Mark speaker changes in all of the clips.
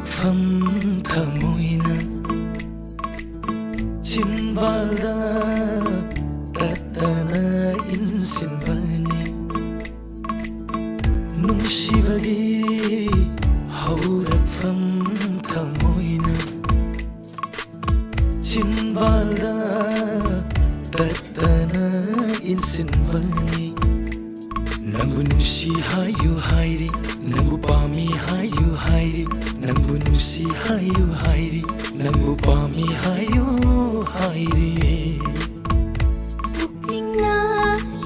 Speaker 1: ꯍꯧꯔꯛꯐꯝ ꯊꯃꯣꯏꯅ ꯆꯤꯟꯕꯥꯜꯗ ꯇꯠꯇꯅ ꯏꯟꯁꯤꯟꯕꯅꯤ ꯅꯨꯡꯁꯤꯕꯒꯤ ꯍꯧꯔꯛꯐꯝ ꯊꯃꯣꯏꯅ ꯆꯤꯟꯕꯥꯜꯗ ꯇꯠꯇꯅ ꯏꯟꯁꯤꯟꯕꯅꯤ ꯅꯪꯕꯨ ꯅꯨꯡꯁꯤ ꯍꯥꯏꯌꯨ ꯍꯥꯏꯔꯤ ꯅꯪꯕꯨ ꯄꯥꯝꯃꯤ ꯍꯥꯏꯌꯨ ꯍꯥꯏꯔꯤ ꯅꯪꯕꯨ ꯅꯨꯡꯁꯤ ꯍꯥꯏꯌꯨ ꯍꯥꯏꯔꯤ ꯅꯪꯕꯨ ꯄꯥꯝꯃꯤ ꯍꯥꯏꯌꯨ ꯍꯥꯏꯔꯤ
Speaker 2: ꯄꯨꯛꯅꯤꯡꯅ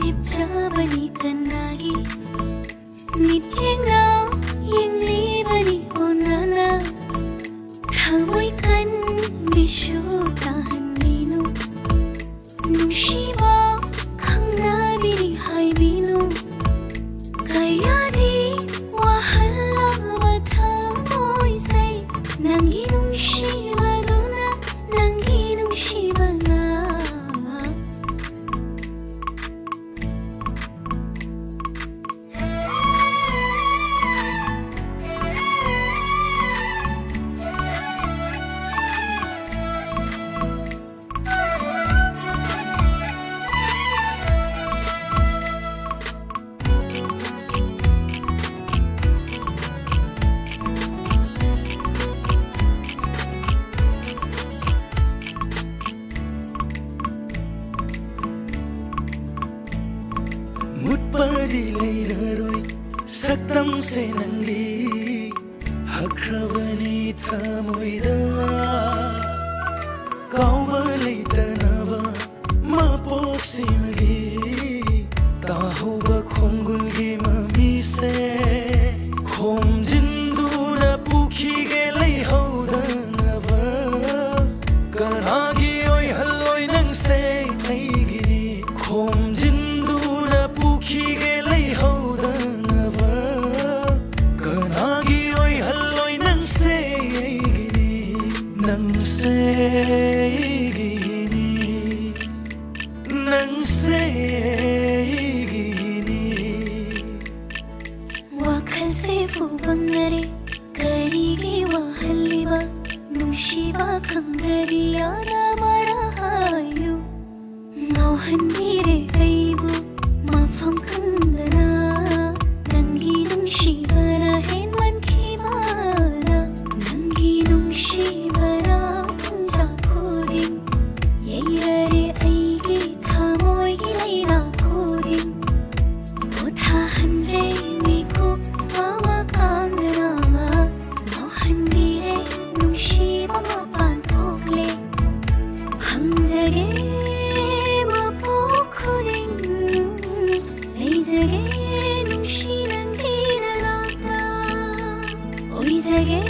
Speaker 2: ꯂꯦꯞꯆꯕꯅꯤ ꯀꯅꯥꯒꯤ ꯃꯤꯠꯌꯦꯡꯅ ꯌꯦꯡꯂꯤꯕꯅꯤ ꯑꯣꯟꯅꯅ ꯊꯃꯣꯏ ꯀꯟꯕꯤꯁꯨ ꯇꯥꯍꯟꯕꯤꯅꯨ ꯅꯨꯡꯁꯤꯕ ꯈꯪꯅꯕꯤꯅꯤ ꯍꯥꯏꯕꯤꯅꯨ ꯀꯌꯥꯗꯤ ꯋꯥꯍꯜꯂꯕ ꯊꯃꯣꯏꯁꯦ ꯅꯪꯒꯤ ꯅꯨꯡꯁꯤꯕꯗꯨꯅ ꯅꯪꯒꯤ ꯅꯨꯡꯁꯤꯕꯅ
Speaker 1: ꯃꯨꯠꯄꯗꯤ ꯂꯩꯔꯔꯣꯏ ꯁꯛꯇꯝꯁꯦ ꯅꯪꯒꯤ ꯍꯛꯈ꯭ꯔꯕꯅꯤ ꯊꯃꯣꯏꯗ ꯀꯥꯎꯕ ꯂꯩꯇꯅꯕ ꯃꯄꯣꯛꯁꯤꯃꯒꯤ ꯇꯥꯍꯧꯕ ꯈꯣꯡꯒꯨꯜꯒꯤ ꯃꯃꯤꯁꯦ ꯈꯣꯝꯖꯤꯟꯗꯨꯅ ꯄꯨꯈꯤꯒꯦ ꯂꯩꯍꯧꯗꯅꯕ ꯀꯅꯥꯒꯤ ꯑꯣꯏꯍꯜꯂꯣꯏ ꯅꯪꯁꯦ ꯑꯩꯒꯤꯅꯤ ꯈꯣꯝꯖꯤꯟꯗꯨꯅ ꯄꯨꯈꯤꯒꯦ ꯂꯩꯍꯧꯗꯅꯕ ꯀꯅꯥꯒꯤ ꯑꯣꯏꯍꯜꯂꯣꯏ ꯅꯪꯁꯦ ꯑꯩꯒꯤꯅꯤ ꯅꯪꯁꯦ ꯑꯩꯒꯤꯅꯤ ꯅꯪꯁꯦ ꯑꯩꯒꯤꯅꯤ
Speaker 2: ꯋꯥꯈꯜꯁꯦ ꯐꯨꯕꯪꯅꯔꯦ ꯀꯔꯤꯒꯤ ꯋꯥꯍꯜꯂꯤꯕ ꯅꯨꯡꯁꯤꯕ ꯈꯪꯗ꯭ꯔꯗꯤ ꯌꯥꯗꯕꯔꯥ ꯍꯥꯏꯌꯨ ꯉꯥꯎꯍꯟꯕꯤꯔꯦ ꯑꯩꯕꯨ ꯃꯐꯝ ꯈꯪꯗꯅ ꯅꯪꯒꯤ ꯅꯨꯡꯁꯤꯕꯅ ꯍꯦꯟꯃꯟꯈꯤꯕꯅ ꯅꯪꯒꯤ ꯅꯨꯡꯁꯤꯕꯅ ꯄꯨꯡꯖꯥ ꯈꯨꯗꯤꯡ ꯌꯩꯔꯔꯦ ꯑꯩꯒꯤ ꯊꯃꯣꯏꯒꯤ ꯂꯩꯅꯥ ꯈꯨꯗꯤꯡ ꯄꯣꯊꯥꯍꯟꯗ꯭ꯔꯦ ꯃꯤꯀꯨꯞ ꯑꯃ ꯀꯥꯡꯗꯅ ꯉꯥꯎꯍꯟꯕꯤꯔꯦ ꯅꯨꯡꯁꯤꯕ ꯃꯄꯥꯟ ꯊꯣꯛꯂꯦ ꯐꯪꯖꯒꯦ ꯂꯩꯖꯒꯦ ꯅꯨꯡꯁꯤ ꯅꯪꯒꯤ ꯅꯅꯥꯛꯇ ꯑꯣꯏꯖꯒꯦ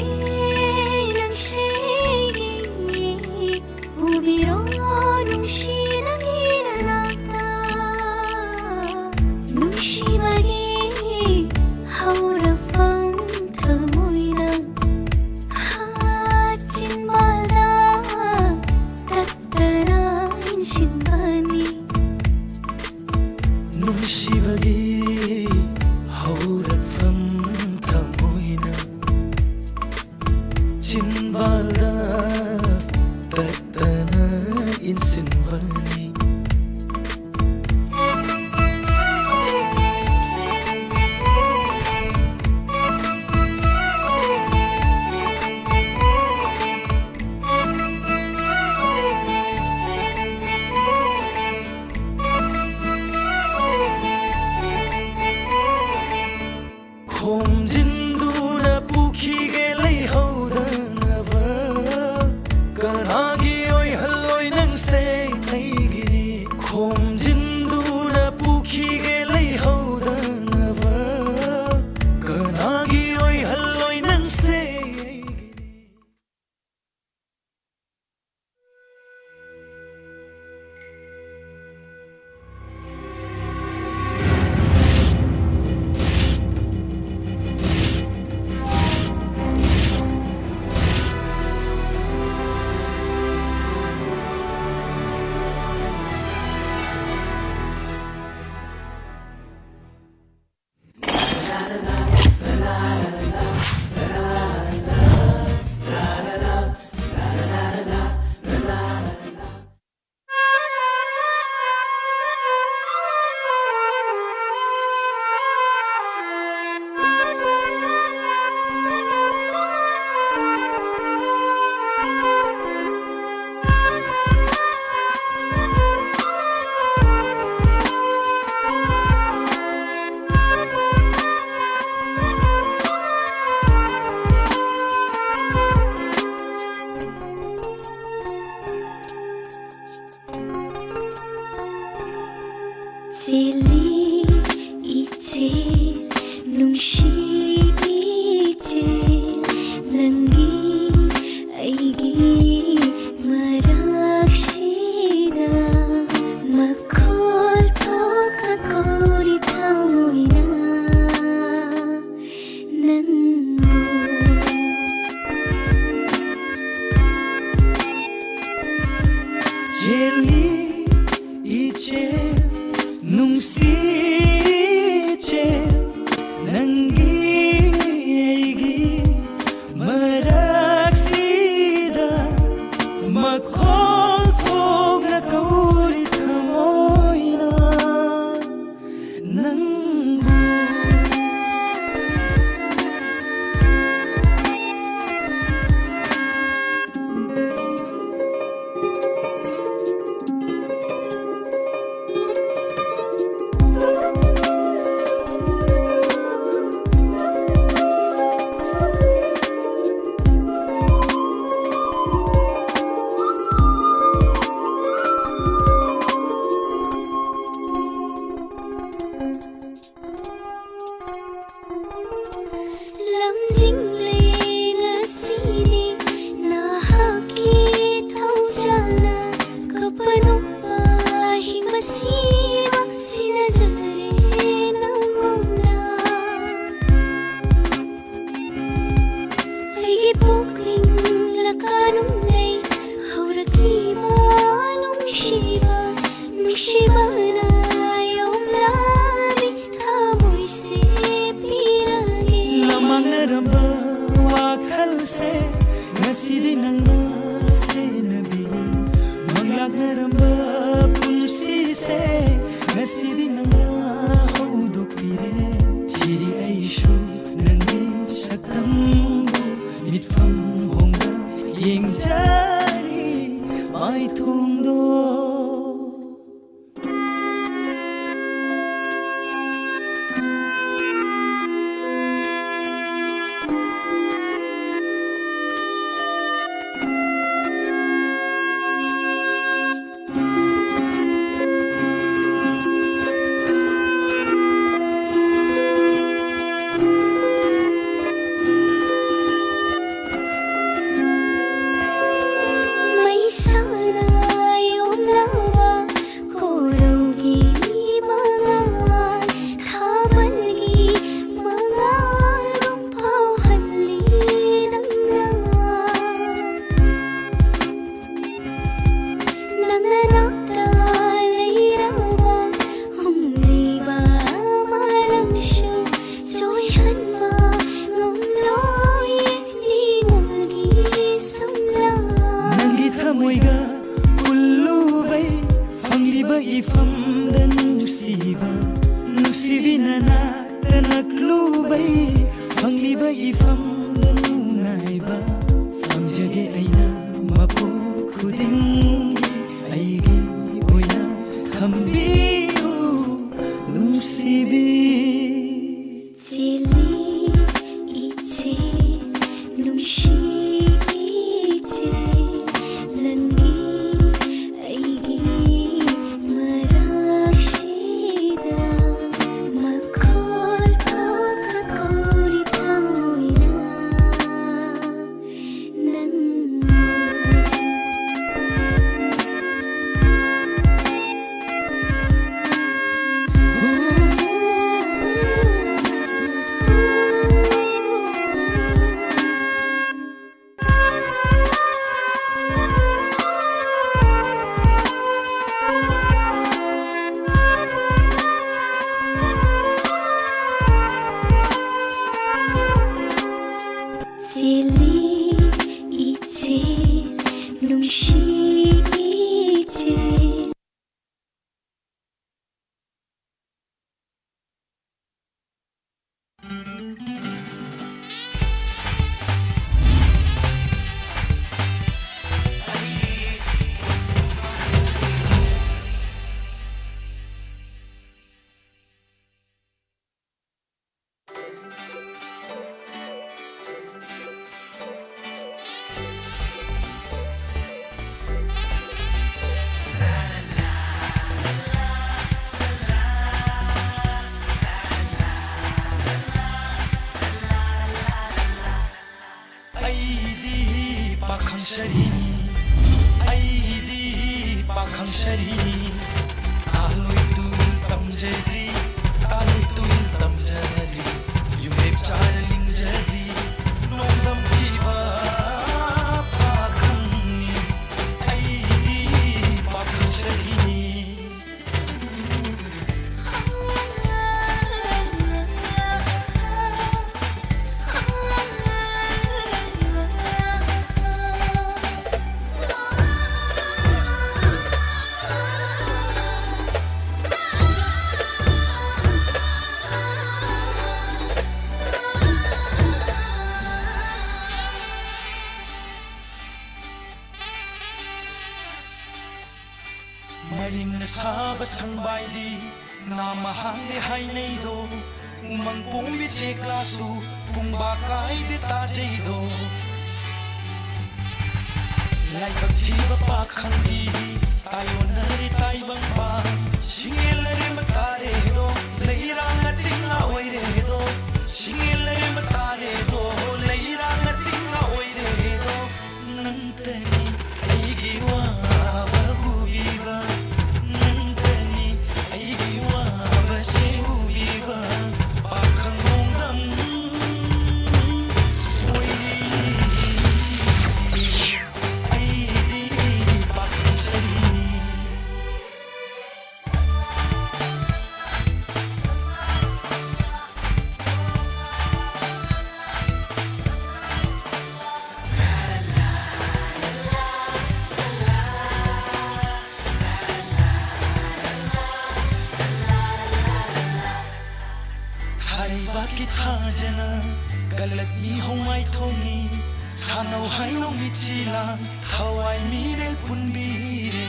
Speaker 2: ꯅꯪꯁꯦ ꯑꯩꯒꯤ ꯎꯕꯤꯔꯣ ꯅꯨꯡꯁꯤ ꯅꯪꯒꯤ ꯅꯅꯥꯛꯇ ꯅꯨꯡꯁꯤꯕꯒꯤ ꯍꯧꯔꯛꯐꯝ ꯊꯃꯣꯏꯅ ꯆꯤꯟꯕꯥꯜꯗ ꯇꯠꯇꯅ ꯏꯟꯁꯤꯟꯕꯅꯤ
Speaker 1: ꯅꯨꯡꯁꯤꯕꯒꯤ ꯍꯧꯔꯛꯐꯝ ꯊꯃꯣꯏꯅ ꯆꯤꯟꯕꯥꯜꯗ ꯇꯠꯇꯅ ꯏꯟꯁꯤꯟꯕꯅꯤ ꯈꯣꯝꯖꯤꯟꯗꯨꯅ ꯄꯨꯈꯤꯒꯦ ꯂꯩꯍꯧꯗꯅꯕ ꯀꯅꯥꯒꯤ ꯑꯣꯏꯍꯜꯂꯣꯏ ꯅꯪꯁꯦ ꯑꯩꯒꯤꯅꯤ ꯈꯣꯝꯖꯤꯟꯗꯨꯅ ꯄꯨꯈꯤꯒꯦ ꯂꯩꯍꯧꯗꯅꯕ ꯀꯅꯥꯒꯤ ꯑꯣꯏꯍꯜꯂꯣꯏ ꯅꯪꯁꯦ ꯑꯩꯒꯤꯅꯤ Saba sangbaidi na mahande hainaido umang pumbi ceklasu pumbakai de tajaido lai baktiba pakhandi tayonari taibang pa singelare matare do leirang ating awai re do singelare matare do jana galak mi homai thongi sanau haino michila thawai mirel punbire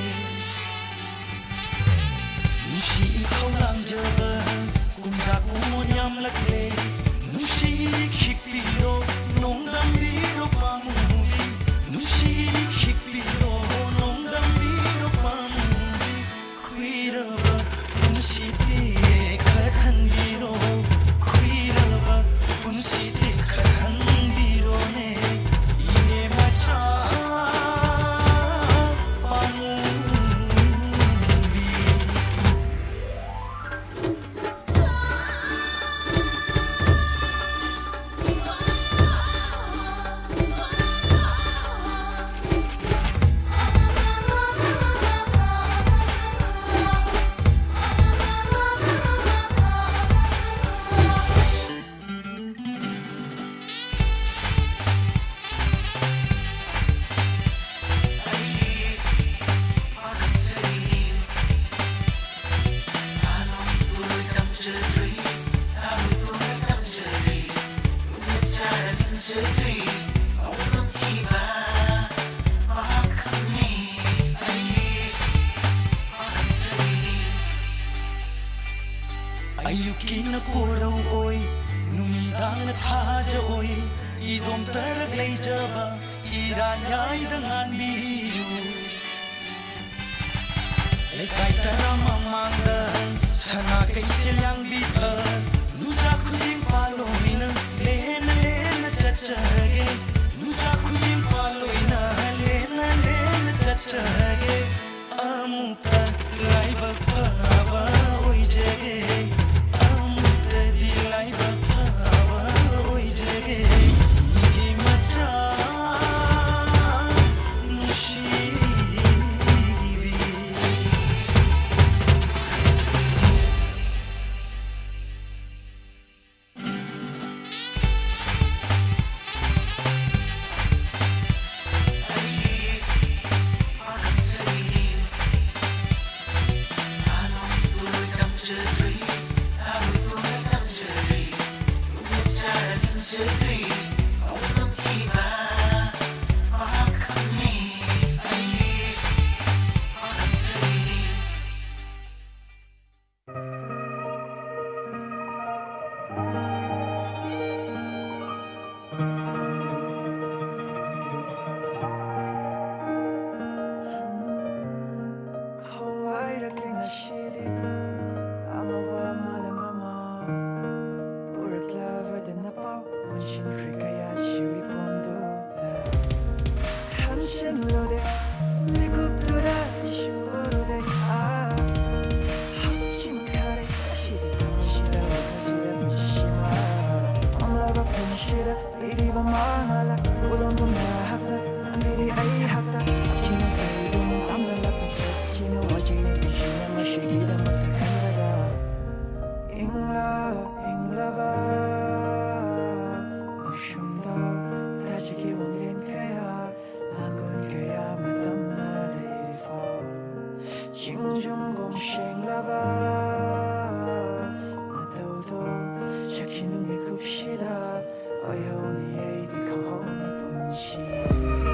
Speaker 1: nushi khaulang jaba kumja kumonyam lakle nushi khipiro nongdam biro pamumi nushi khipiro nongdam biro pamumi kuiraba punsite khathan biro kuiraba punsite khathan biro ne ine macha ayukin na koraw oy numidang na thaja oy idom tarag lay jaba iranyay dangan biyu lekay tara mamangdan sana kay tilyang bita nuja kujim paloina lena lena chachage nuja kujim paloina lena lena chachage amukta lay bagpava oy jage
Speaker 3: Hãy subscribe cho kênh Ghiền Mì Gõ để không bỏ lỡ những video hấp dẫn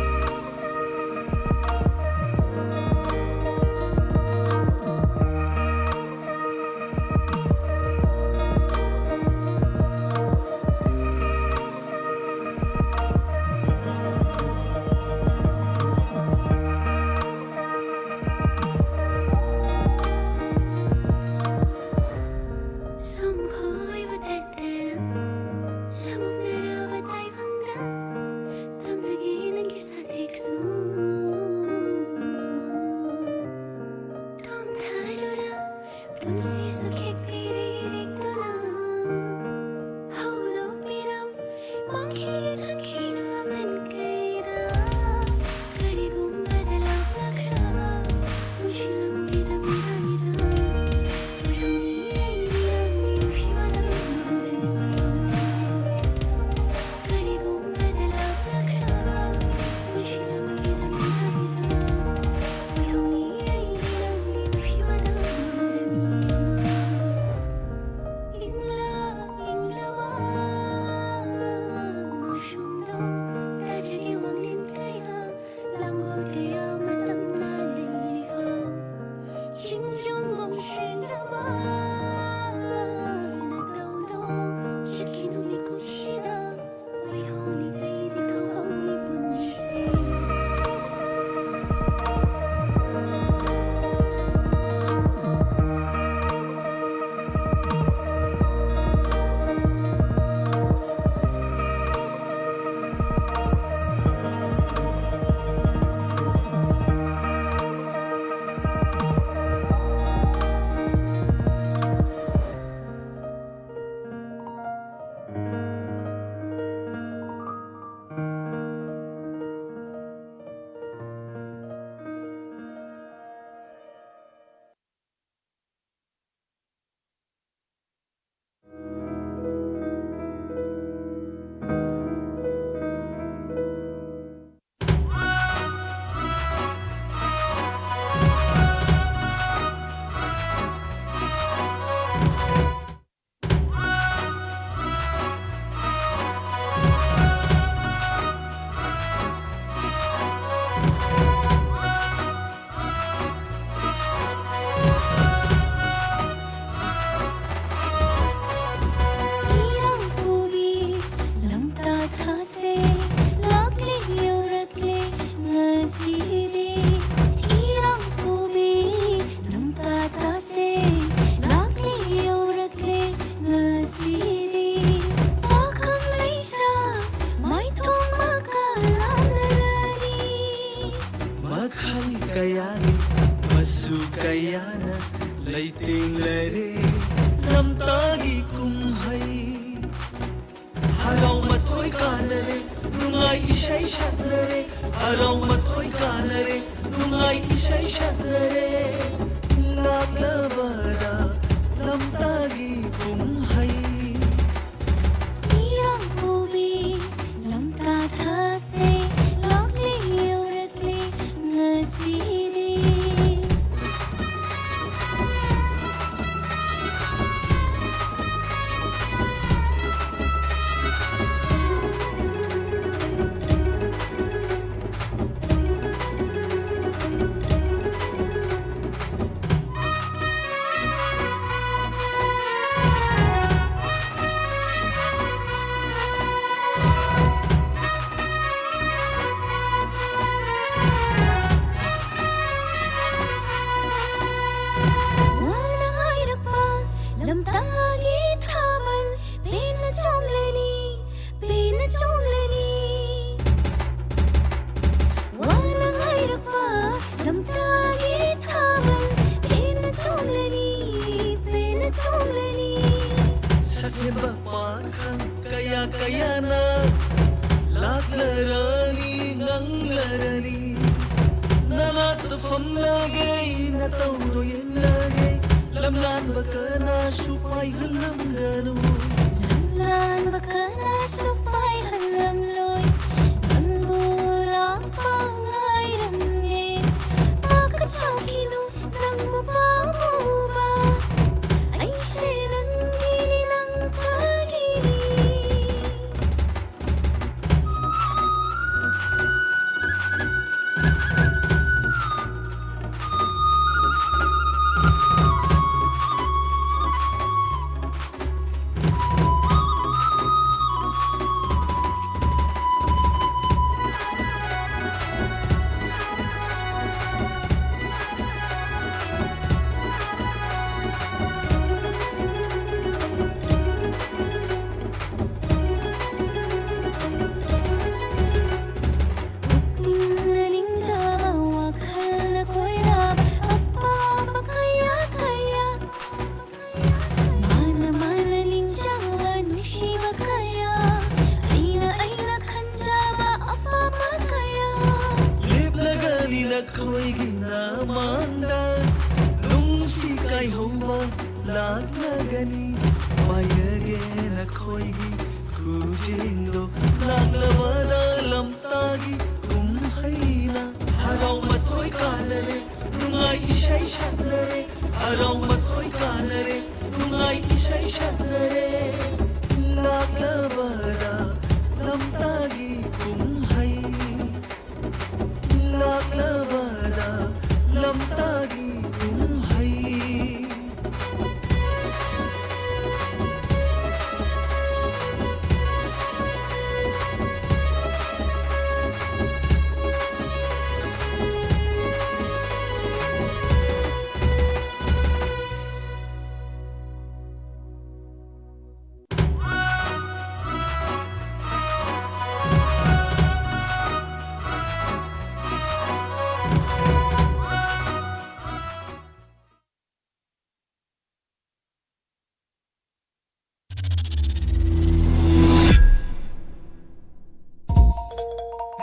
Speaker 1: kayana leiting lere lamtagi kumhai harau mathoi kanare nungai ishai shatnare harau mathoi kanare nungai ishai shatnare laglabada lamtagi kumhai
Speaker 2: Irang bubi lamta thase lakli uratli ngasidi lamtagi thamal pen chomleni wala ngairakpa lamtagi thamal pen chomleni
Speaker 1: sakhiba parkhang kaya kayana laklarani nganglarani nanat famlagay natawdoyenlagay lamlan bakana supay halam gano
Speaker 2: lamlan bakana supay halam loy nangbulang pangairam nge makachokino nang mapamuba ay silang gini ng pagini
Speaker 1: khoi gina manda lung si kai hova lag nagani mayage na khoi gi kujindo laglawada lamtagi kum haina harau mathoi kanare nungai ishai shatnare harau mathoi kanare nungai ishai shatnare laglawada lamtagi kum hai laglawada lamtagi kumhai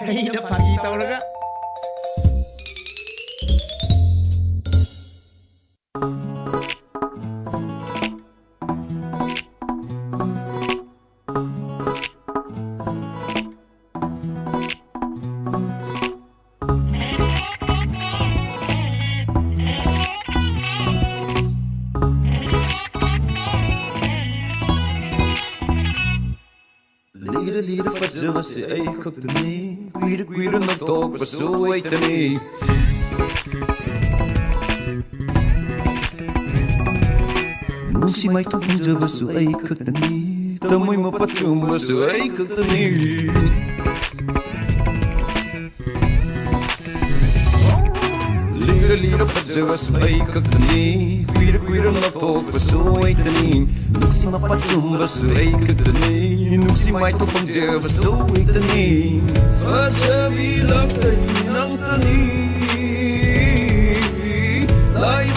Speaker 3: Ay, napakita ko na ka.
Speaker 4: Lira fazeva se ai contani Quira não toca passou aí também Não se mai tu punjava su ai contani Tamoi ma pachumba su ai contani Lira fazeva su ai contani Quira não toca passou aí também Não se ma pachumba su ai contani Não se mai tu punjava su ai contani Fajavi lang tani nang tani Lai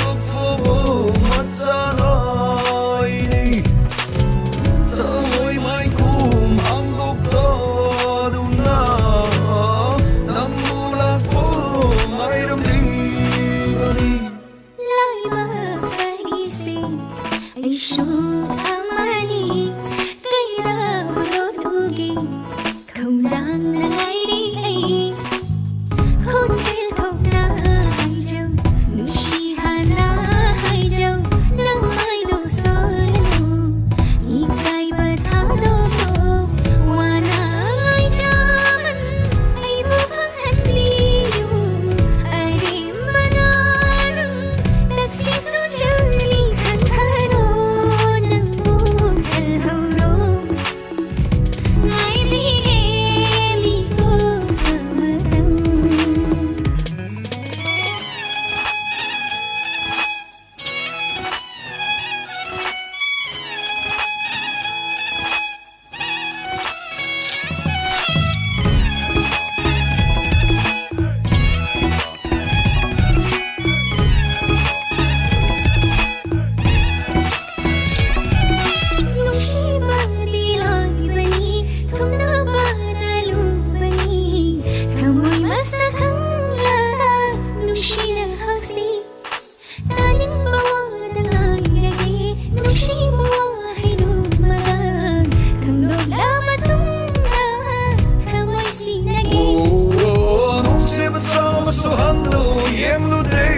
Speaker 4: so hando yemlude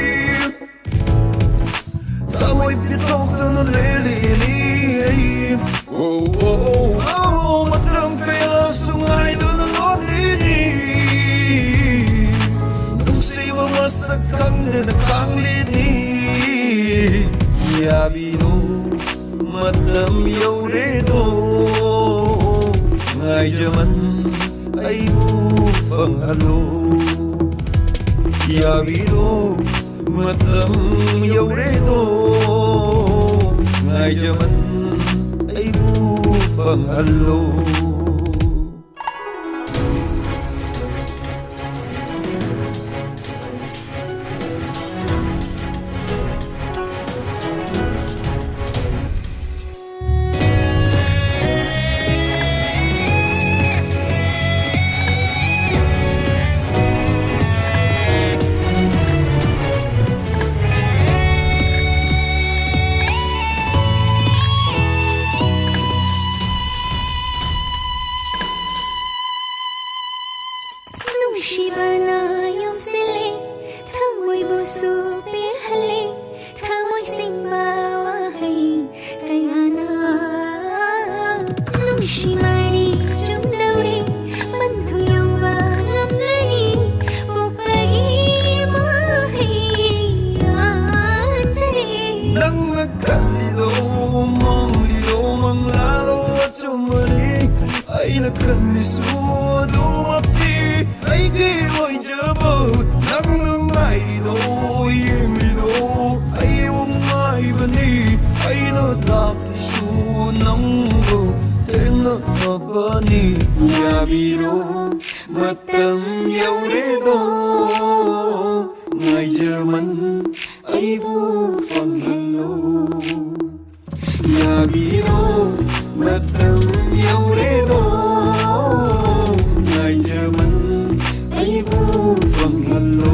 Speaker 4: Tamoy pitok no lelili Oh oh oh matam kaya sungay doon lolini Nung siwa masakang din nakanglini Yabino matam yauredo Ngay jaman ay bufang halo Yabino matam yauredo Ngay jaman ay bufang halo
Speaker 2: Nungshibana yung siling Thamoy buso pilhali Thamoy singbawahay Kaya na Nungshimari chumdauri Mantuyang bangamlay Bukay mahay Anjay
Speaker 4: Nang nagkalilo mang lalo at sumali Ay nagkalisod umapi Ay giyo'y jabot Nang lumaydo yemlido Ay umay bani Ay natapliso ng go Tena mabani Yabiro matam yauredo Ngay jaman ay bufang halo Yabiro matam yauredo Ngay jaman ay bufang halo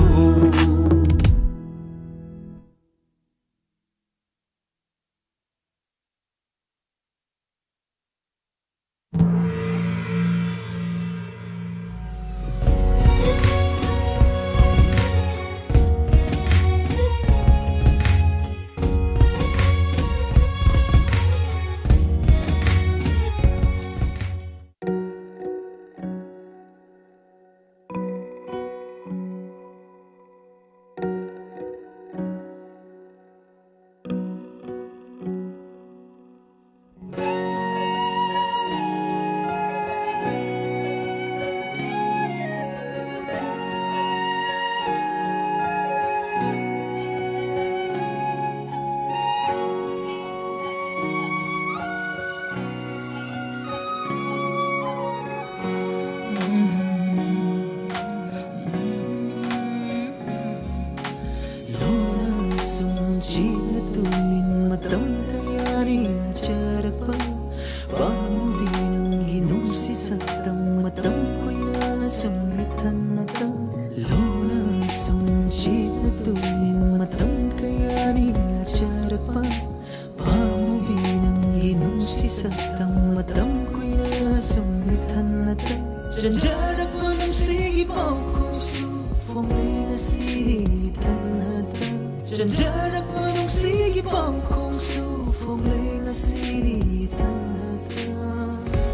Speaker 1: Janjara panang sige pao kung sufong legacy tanata Janjara panang sige pao kung sufong legacy tanata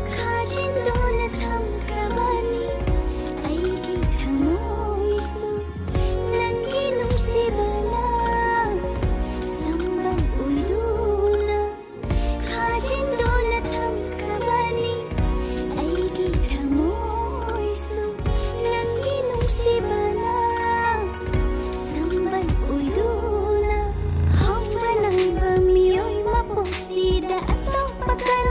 Speaker 2: Kajin dolat ham kabani Ay kita mo isu Nanginong si bala Sambal uyduna Kajin dolat ham kabani Ay kita mo isu Nanginong si bala Sambal uyduna Hamba ng bamiyo'y maposida At ang pagkala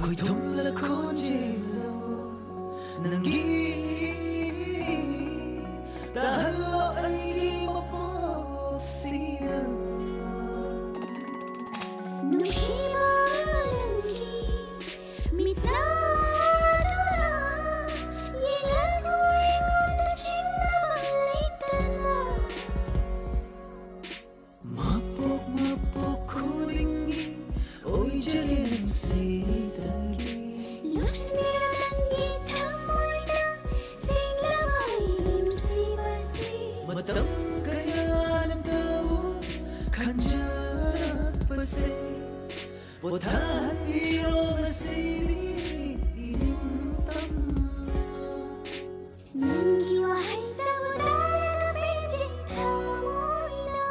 Speaker 5: ako'y tumlalakondilo Nanggi dahil ay di maposiya
Speaker 2: Nushima langi misada Yelan oi oda chinna maitana
Speaker 5: Mapok kulingi oy jalin sidagi
Speaker 2: Lusnira langi tamoy na singlamay musibasi
Speaker 5: Matang kaya ng tao kanjarat pase Potahan iro gasili intam
Speaker 2: Nangi wahay tamudara na beji tamoy na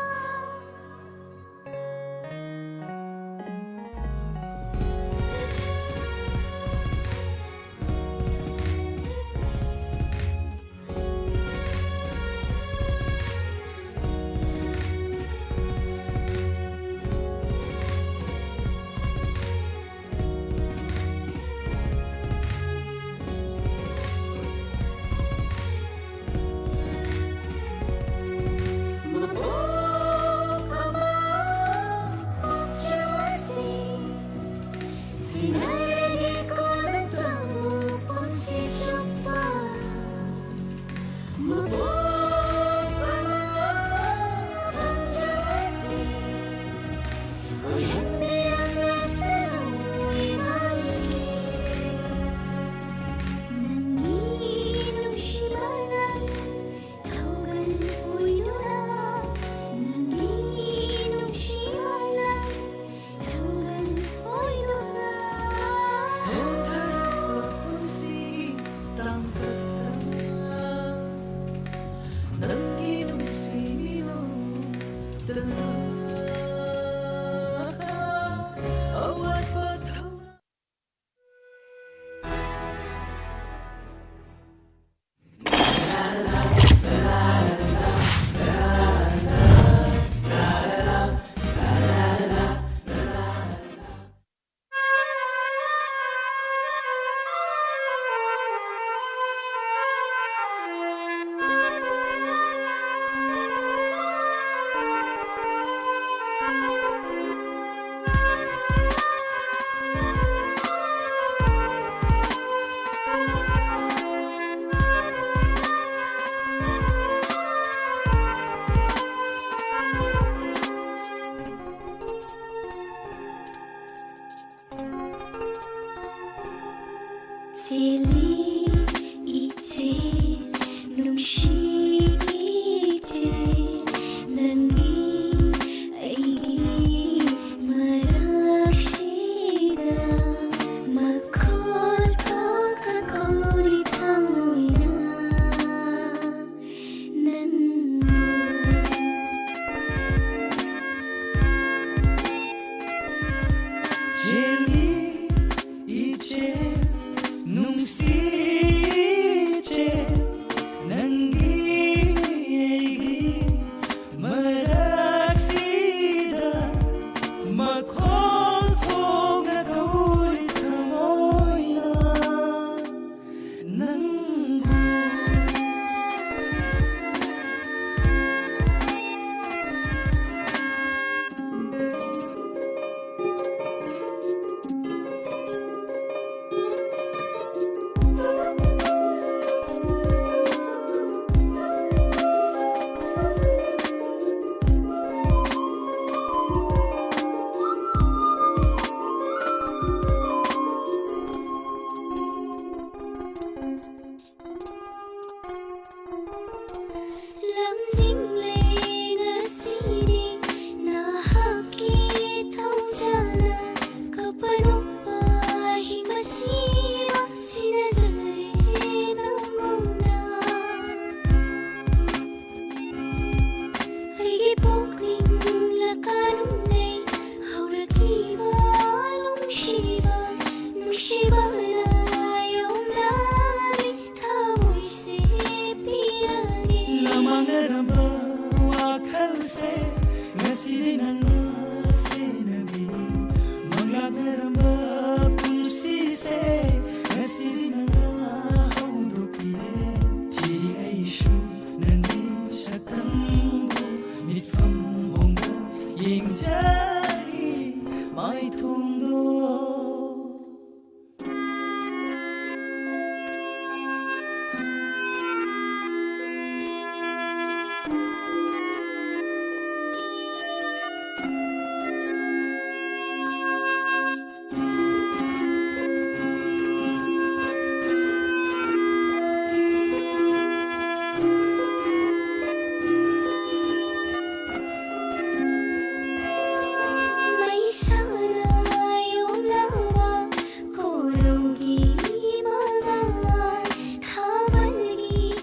Speaker 1: 임자리 마이 통도
Speaker 2: Mấy sana yung lawa Kurugi mga Thabalgi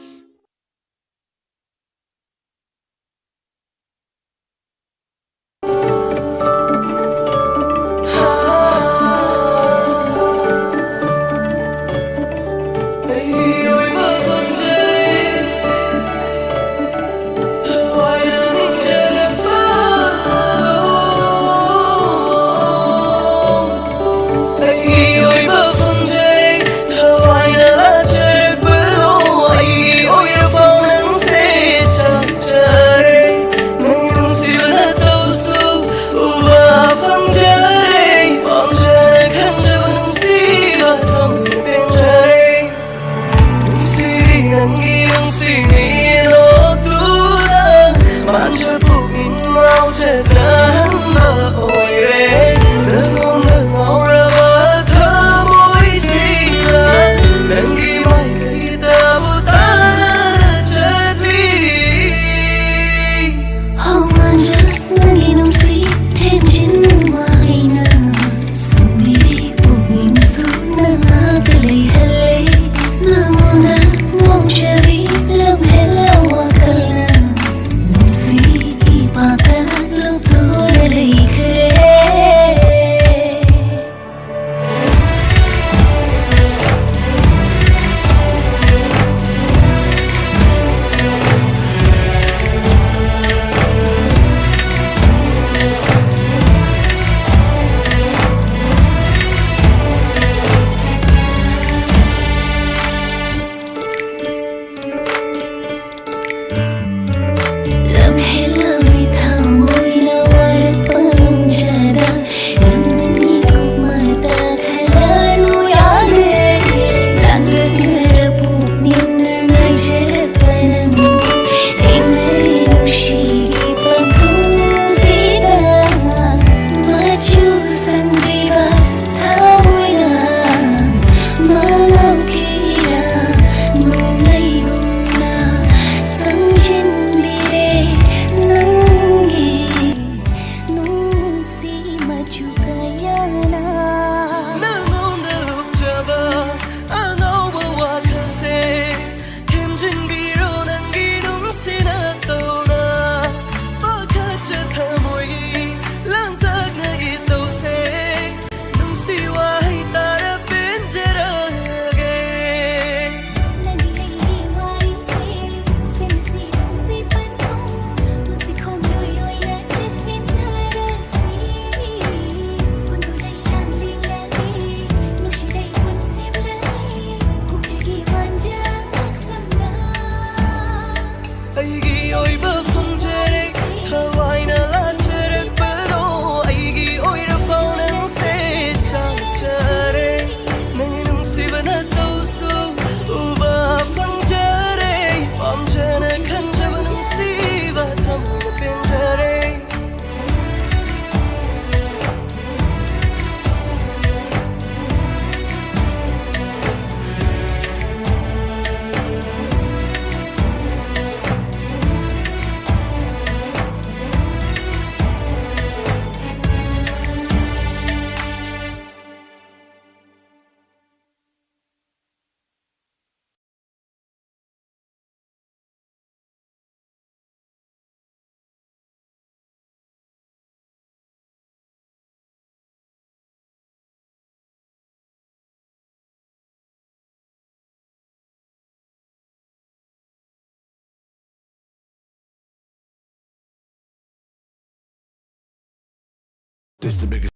Speaker 6: This the biggest.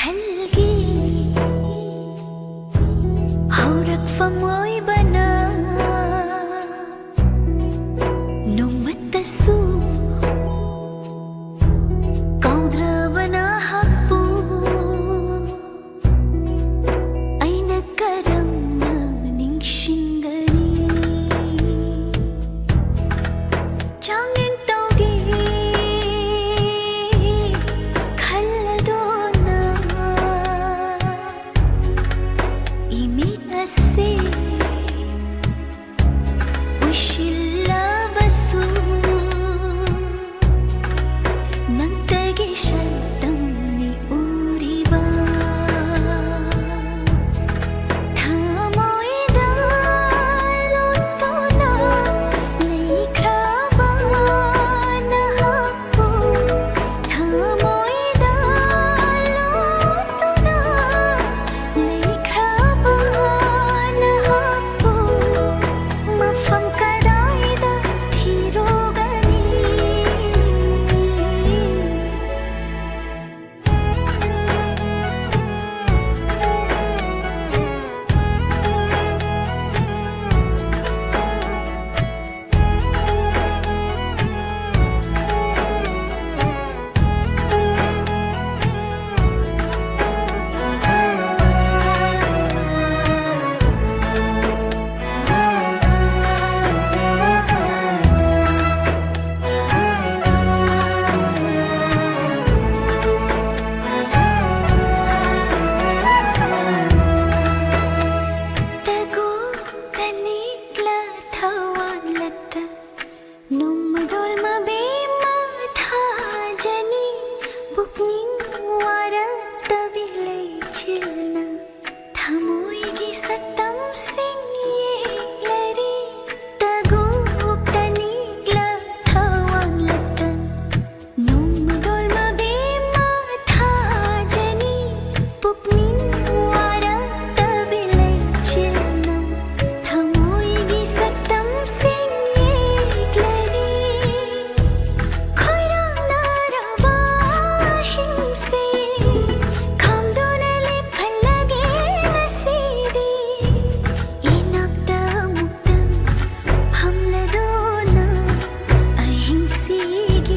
Speaker 2: ꯈꯜꯒꯤ ꯍꯧꯔꯛꯐꯝ ꯑꯣꯏꯕꯅ ꯅꯣꯡꯃꯇꯁꯨ ꯀꯥꯎꯗ꯭ꯔꯕꯅ ꯍꯛꯄꯨ ꯑꯩꯅ ꯀꯔꯝꯅ ꯅꯤꯡꯁꯤꯡꯒꯅꯤ ꯆꯥꯡꯌꯦꯡ ꯇꯧꯒꯦ ꯈꯜꯂꯗꯨꯅ 이밋 ꯑꯁꯤ 우실라바수 낭떠기 샷땀니 우리바 타모이다 로또나 레이크라바 나하고 타모이다 로또나 레이크라바 나하고 마팜 까다이다 뒤로가니 따고 다니라 타완랐다 농마돌마 베마 타자니 북닝 와랐다 빌레치나 타모이기 사땀싱예레리 따고 다니라 타완랐다 농마돌마 베마 타자니 북닝 와랐다 빌레치나 타모이기 사땀싱예레리 코이랑 나라바 힘세 감도날리 팔라게 나시디 이낙다 묵당 함레도나 아힘시기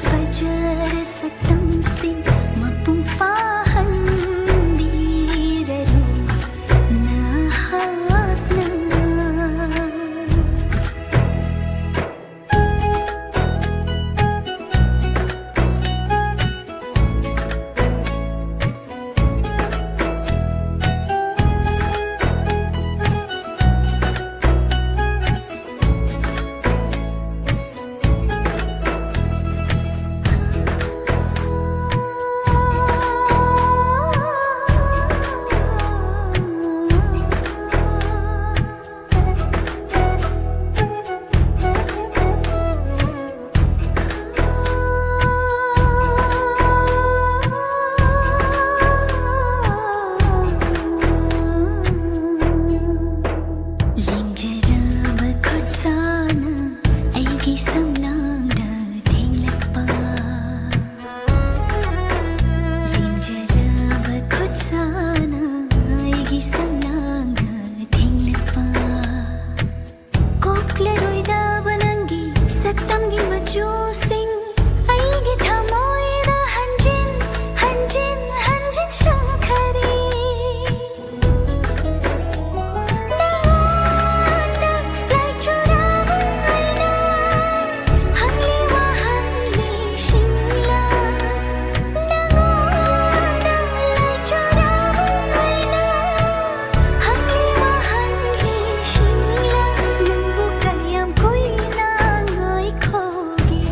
Speaker 2: fajar 사땀싱 마뿡파한 디레루 나하나 ꯌꯦꯡꯖꯔꯕ ꯈꯨꯠꯁꯥꯅ ꯑꯩꯒꯤ ꯁꯝꯅꯥꯡꯗ ꯊꯦꯡꯂꯛꯄ ꯌꯦꯡꯖꯔꯕ ꯈꯨꯠꯁꯥꯅ ꯑꯩꯒꯤ ꯁꯝꯅꯥꯡꯗ ꯊꯦꯡꯂꯛꯄ ꯀꯣꯛꯂꯔꯣꯏꯗꯕ ꯅꯪꯒꯤ ꯁꯛꯇꯝꯒꯤ ꯃꯆꯨꯁꯤꯡ ꯑꯩꯒꯤ ꯊꯃꯣꯏꯗ ꯍꯟꯖꯤꯟ ꯍꯟꯖꯤꯟ ꯍꯟꯖꯤꯟ ꯁꯨꯝꯈꯔꯤ nangbu kayam ko'y nangay koge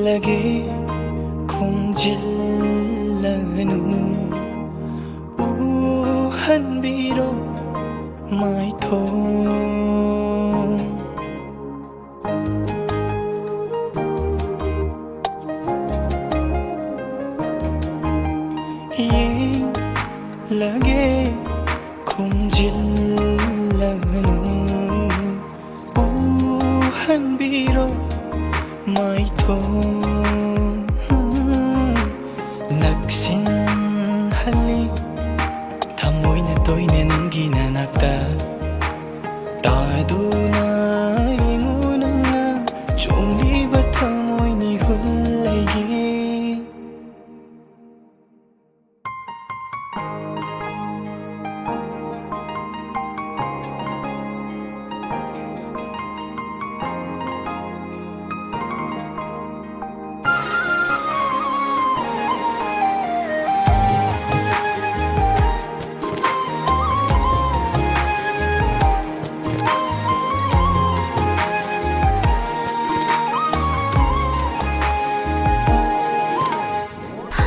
Speaker 1: lage khumjillanu hanbiro mai thong lage khumjillanu hanbiro mai thong naksin hali thamoy na toyne nanggi nanakta taduna ingunang na chongliba thamoy ni hullayge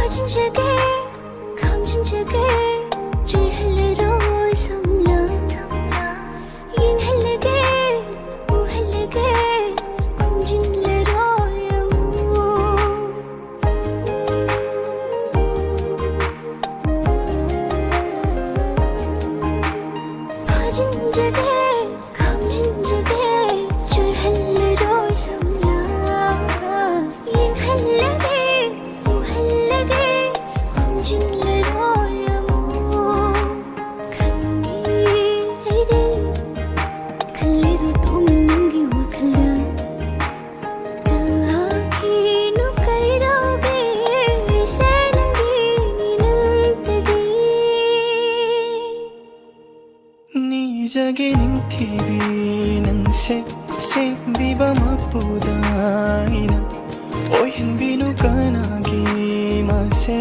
Speaker 2: 진작에 감진작에 주할래로 삼라 인할래게 우할래게 kum진래로 영우 진작에 감진작에 주할래로 삼라 인할래게
Speaker 1: Jage ning TV nang se di ba magpuday na oy hanbino ka nagi mase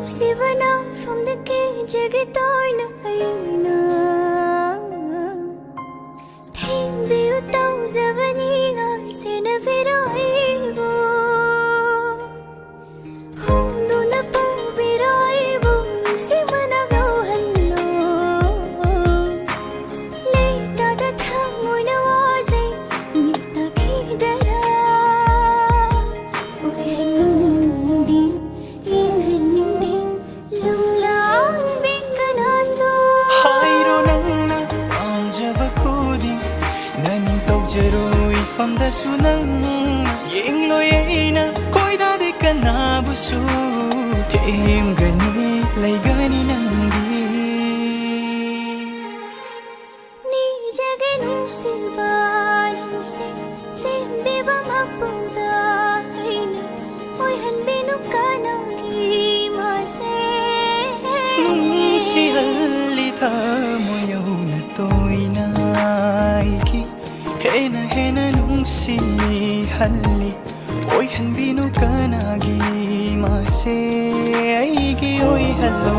Speaker 2: Sivana from the cage tôi na ayuna Thêm biểu tao giờ vẫn ngại sẽ na viroivo Hùng đồ na po viroivo Sivana gao hanlo Lấy ta đã thang môi na waze Nhịp ta khi dara Ôi anh đi yên hình những đi
Speaker 1: From the sunang yeng lo na koi da de kana busu tim gani lai gani nangdi
Speaker 2: ni jage nu silba nu se de ba mapuda ina oi han binu kana ki ma se
Speaker 1: si halli tha moyo na toy na ki hena nung si halli oy hanbino ka nagi mase ay gi oy hello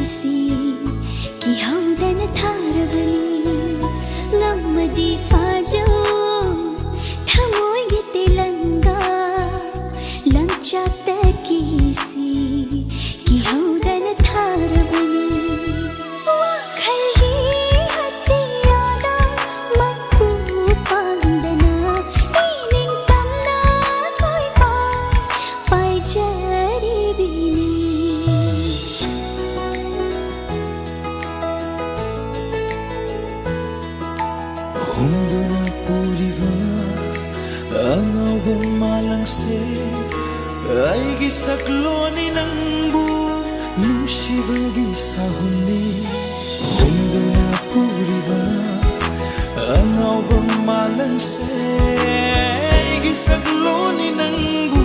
Speaker 2: isi kihaudan tharabani ngamadi fajo thamoy gite langa langchapta kisi kihaudan tharabani wakhalgi hatiyada makku pandana ining tamna koi pai jari bini
Speaker 1: Humduna puriva angawang malangse aigi sakloni nangbu nushibagi sahuni Humduna puriva angawang malangse aigi sakloni nangbu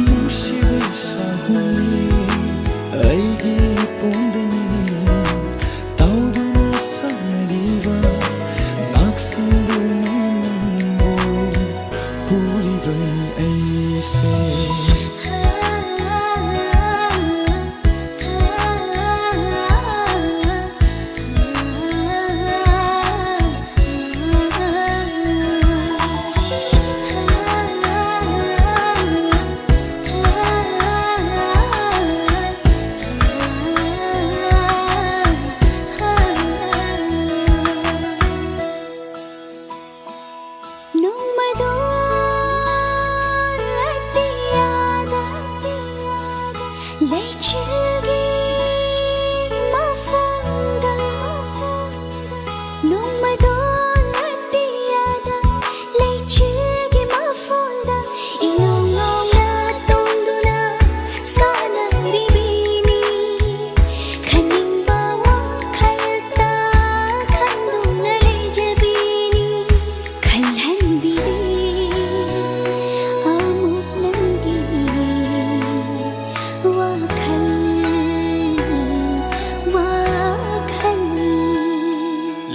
Speaker 1: nushibagi sahuni aigi pondani tauduna sanariva Sanduna nambo purivan aise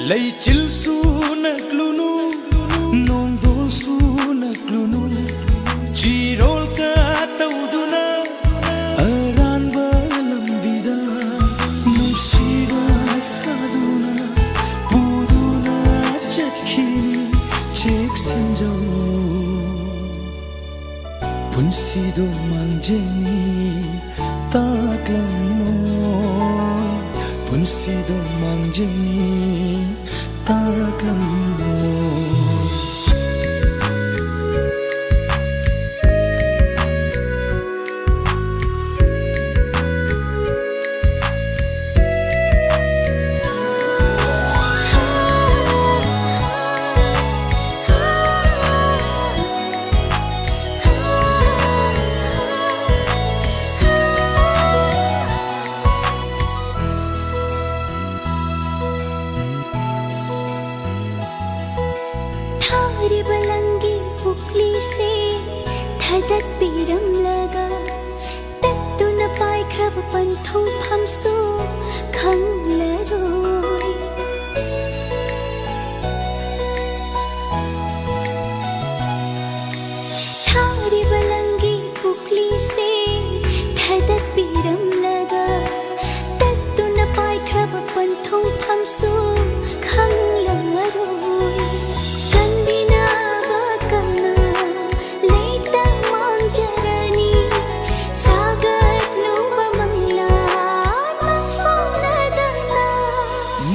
Speaker 1: Lay chil su naglunu nong dol su naglunu chirol ka tauduna aran balam vida nusiba saduna puduna chakhini chek sinjau punsido mangjeni taklamo punsido mangjeni taklamo
Speaker 2: Balangi pukli se thadat piram laga tattu na pai krab panthong phamsu khang la roi thari balangi pukli se thadat piram laga tattu na pai krab panthong phamsu khang la roi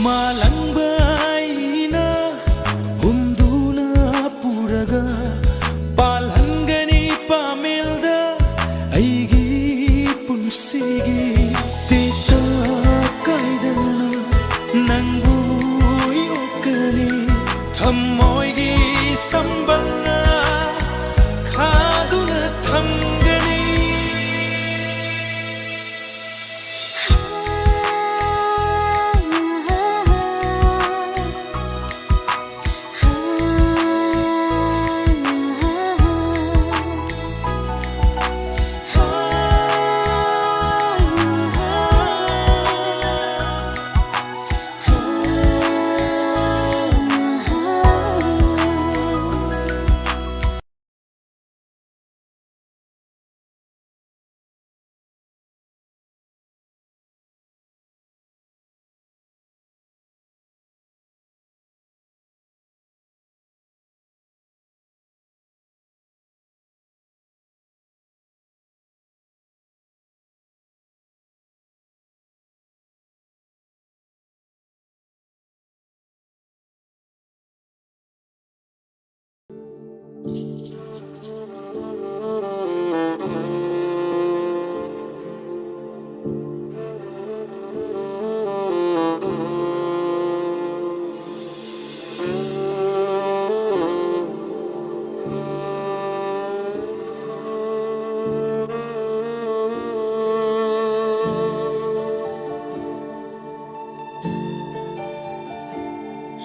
Speaker 1: Malangbaina humduna puraga palhangani pamilda aigi punsigi tita kaidana nangu yokani thammoigi sambalna khaduna thamgani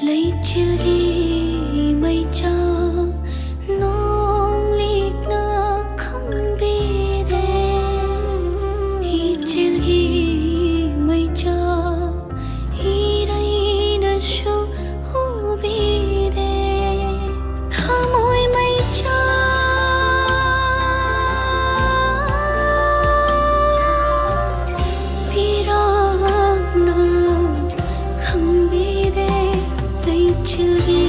Speaker 2: lấy chilgi mây cho nong lik na không bi de hi chilgi mây cho hi rai na shu hu bi de tha môi mây cho bi ra na không bi de lấy chilgi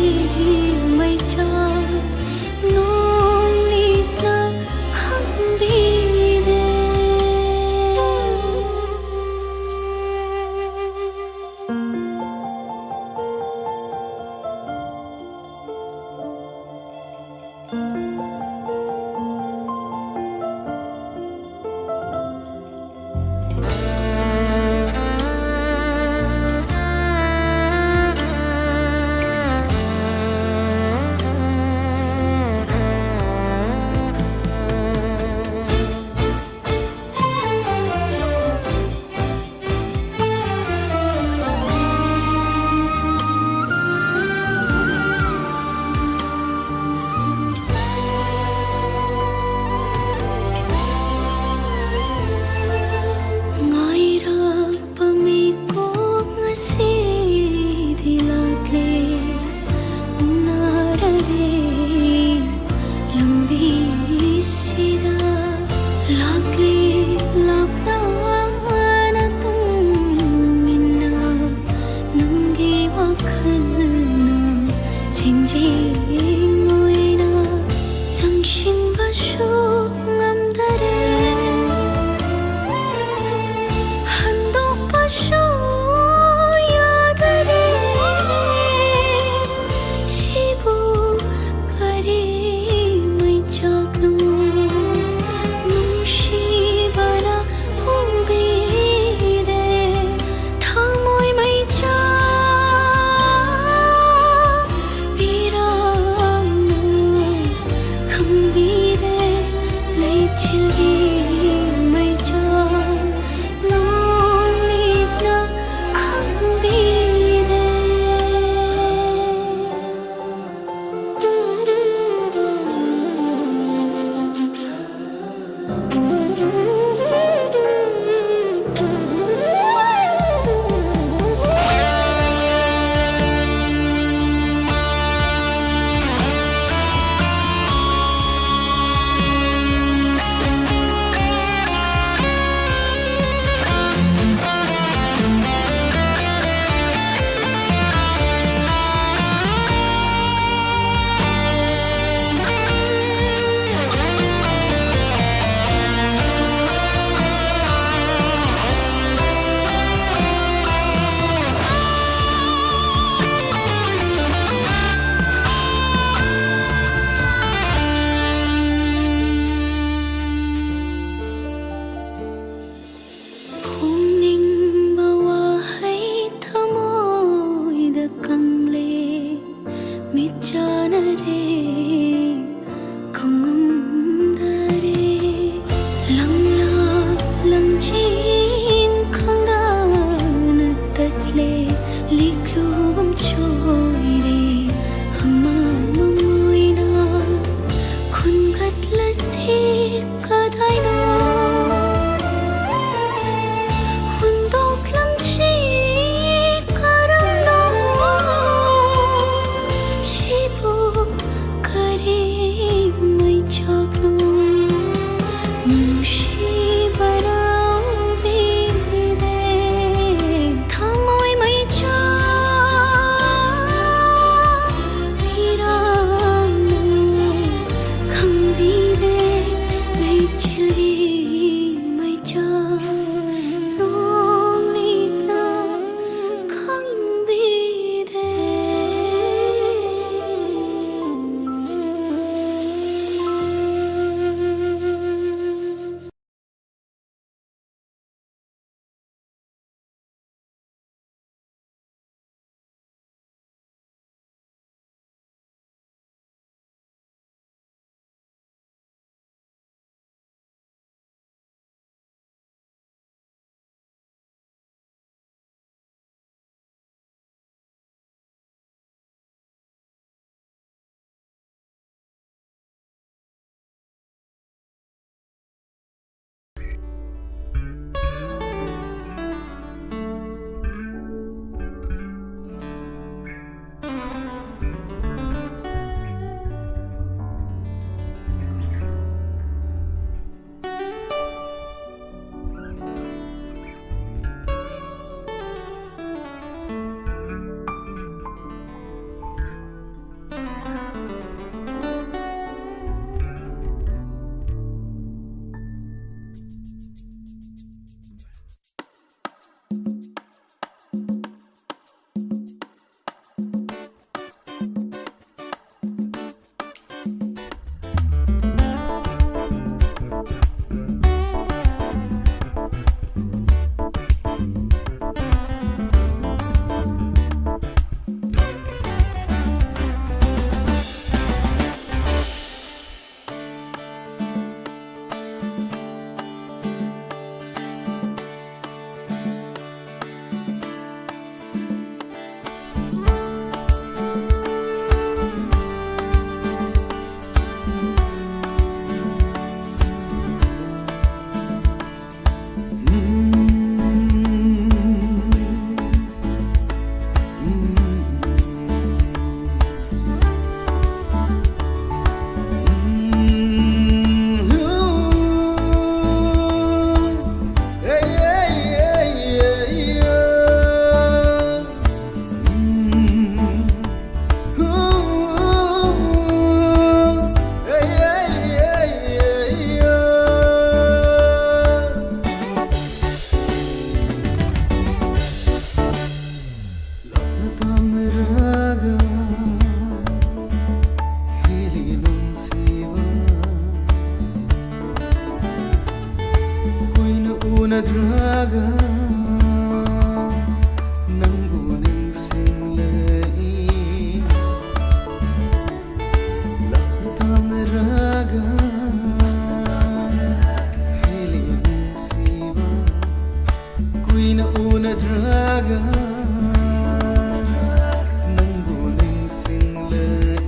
Speaker 5: Nangbu ningsinglay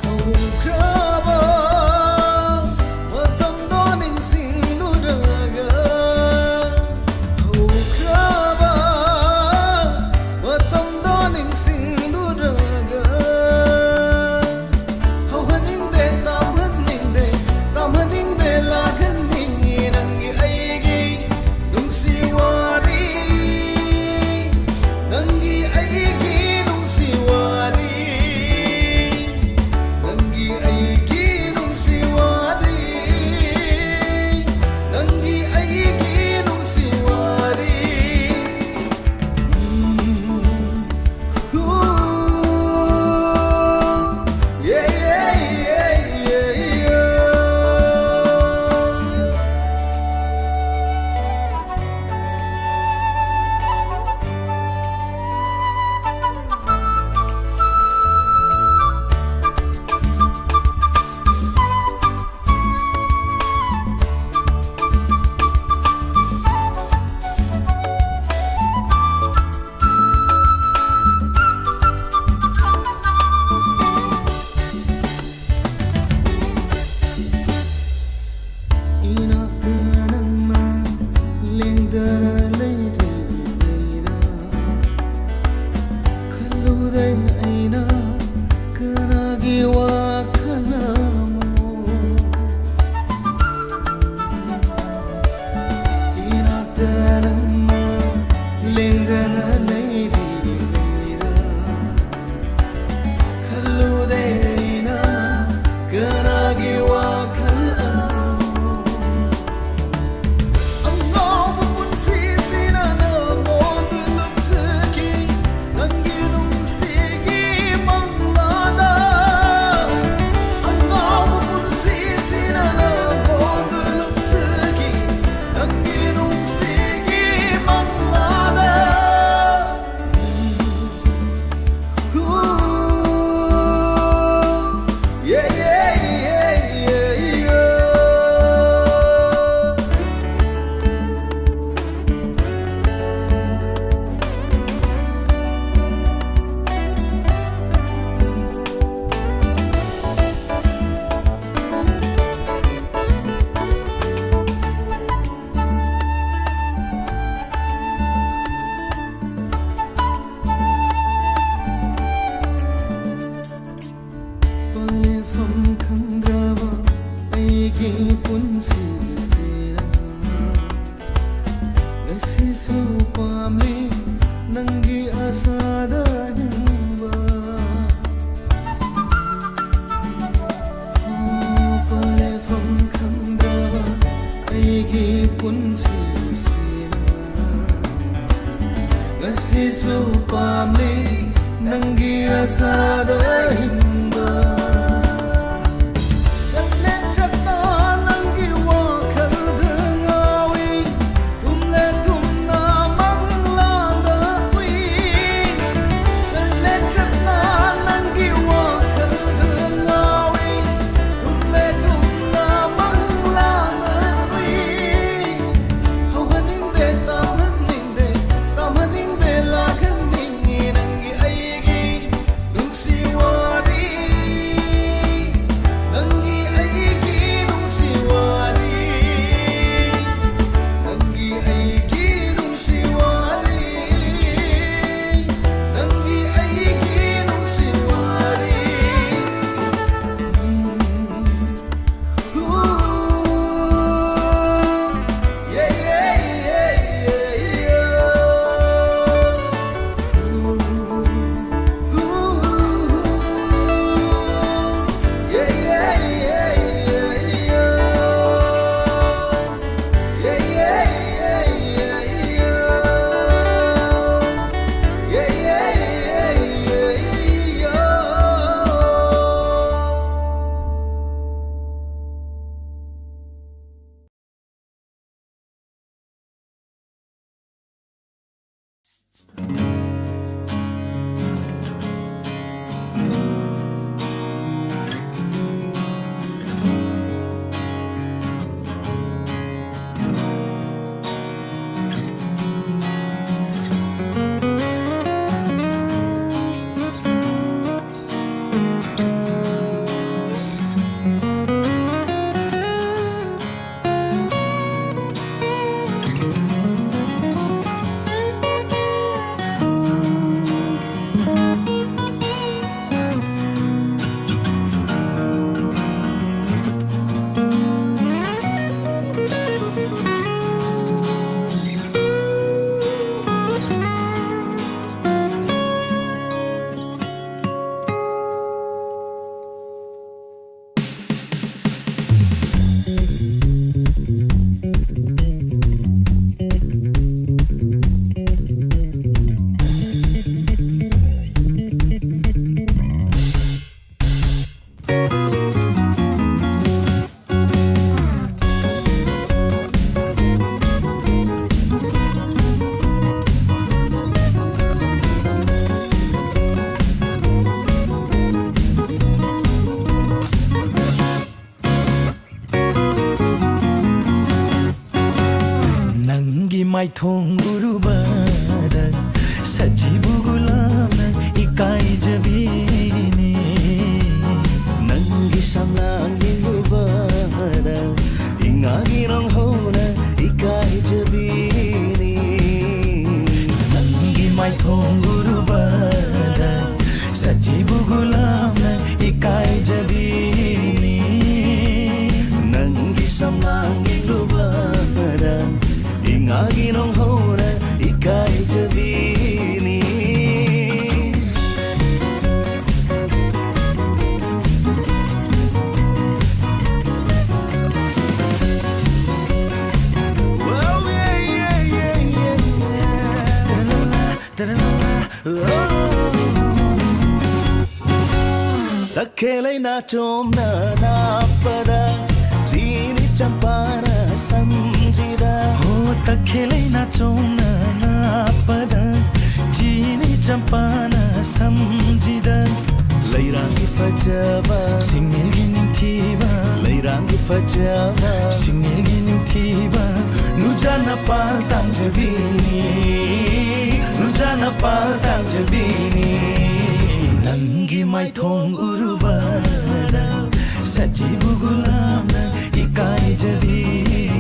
Speaker 5: Haukraba Matamdo ningsingluraga Haukraba Matamdo ningsingluraga Hauhaningde tamhaningde tamhaningde laghaningi nangi aigi nungsiwari nangi aigi nungsiwari nangi aigi nungsiwari nangi aigi nungsiwari yeah yeah yeah yeah yeah Inakanama lengdana leira kalluday aina kanagi wakalamu Inakanama lengdana leira kalluday aina kanagi wakalamu Angabu punsisina nangodu lupsiki nangi nungsigi manglada Angabu punsisina nangodu lupsiki nangi nungsigi manglada Yeah yeah yeah yeah yeah Palefam khandrava aigi punsisira Lasisu pamli nangi asada himba Palefam khandrava aigi punsisira Lasisu pamli nangi asada himba Chatle chatna nangi wakhal dhangawi tumle tumna manglanda ui Chatle chatna nangi wakhal dhangawi tumle tumna manglanda ui Hauhaningde tamhaningde tamhaningde laghaningi nangi aigi nungsiwari nangi aigi nungsiwari nangi aigi nungsiwari nangi aigi nungsiwari yeah yeah yeah yeah yeah yeah yeah yeah
Speaker 1: maithong urubada sajibu gulamna ikaijabini
Speaker 7: Nangi samlang iluvara ingagi nang hona ikai jabini
Speaker 1: Nangi maithong urubada sajibu gulamna ikaijabini
Speaker 7: Nangi samlang iluvara ingagi nang hona ikai jabini Takelai na chom na pada jini champana samjida
Speaker 1: ho takhelai na chomna na pada jini champana samjida
Speaker 7: Lairangi fajaba
Speaker 1: singel gining thiba
Speaker 7: Lairangi fajaba
Speaker 1: singel gining thiba nujana pal tangjabini nujana pal tangjabini Nangi maithong urubada sajibu gulamna ikaijabini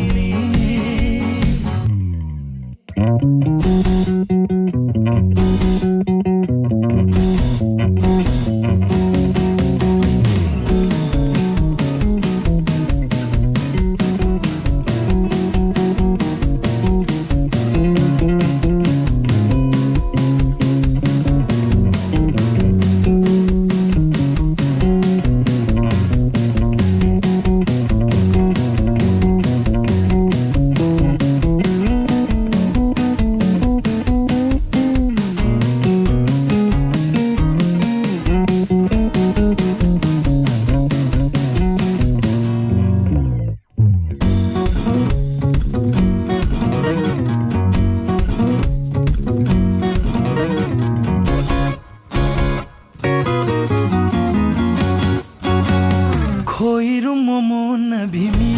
Speaker 1: Khoirum momona bimi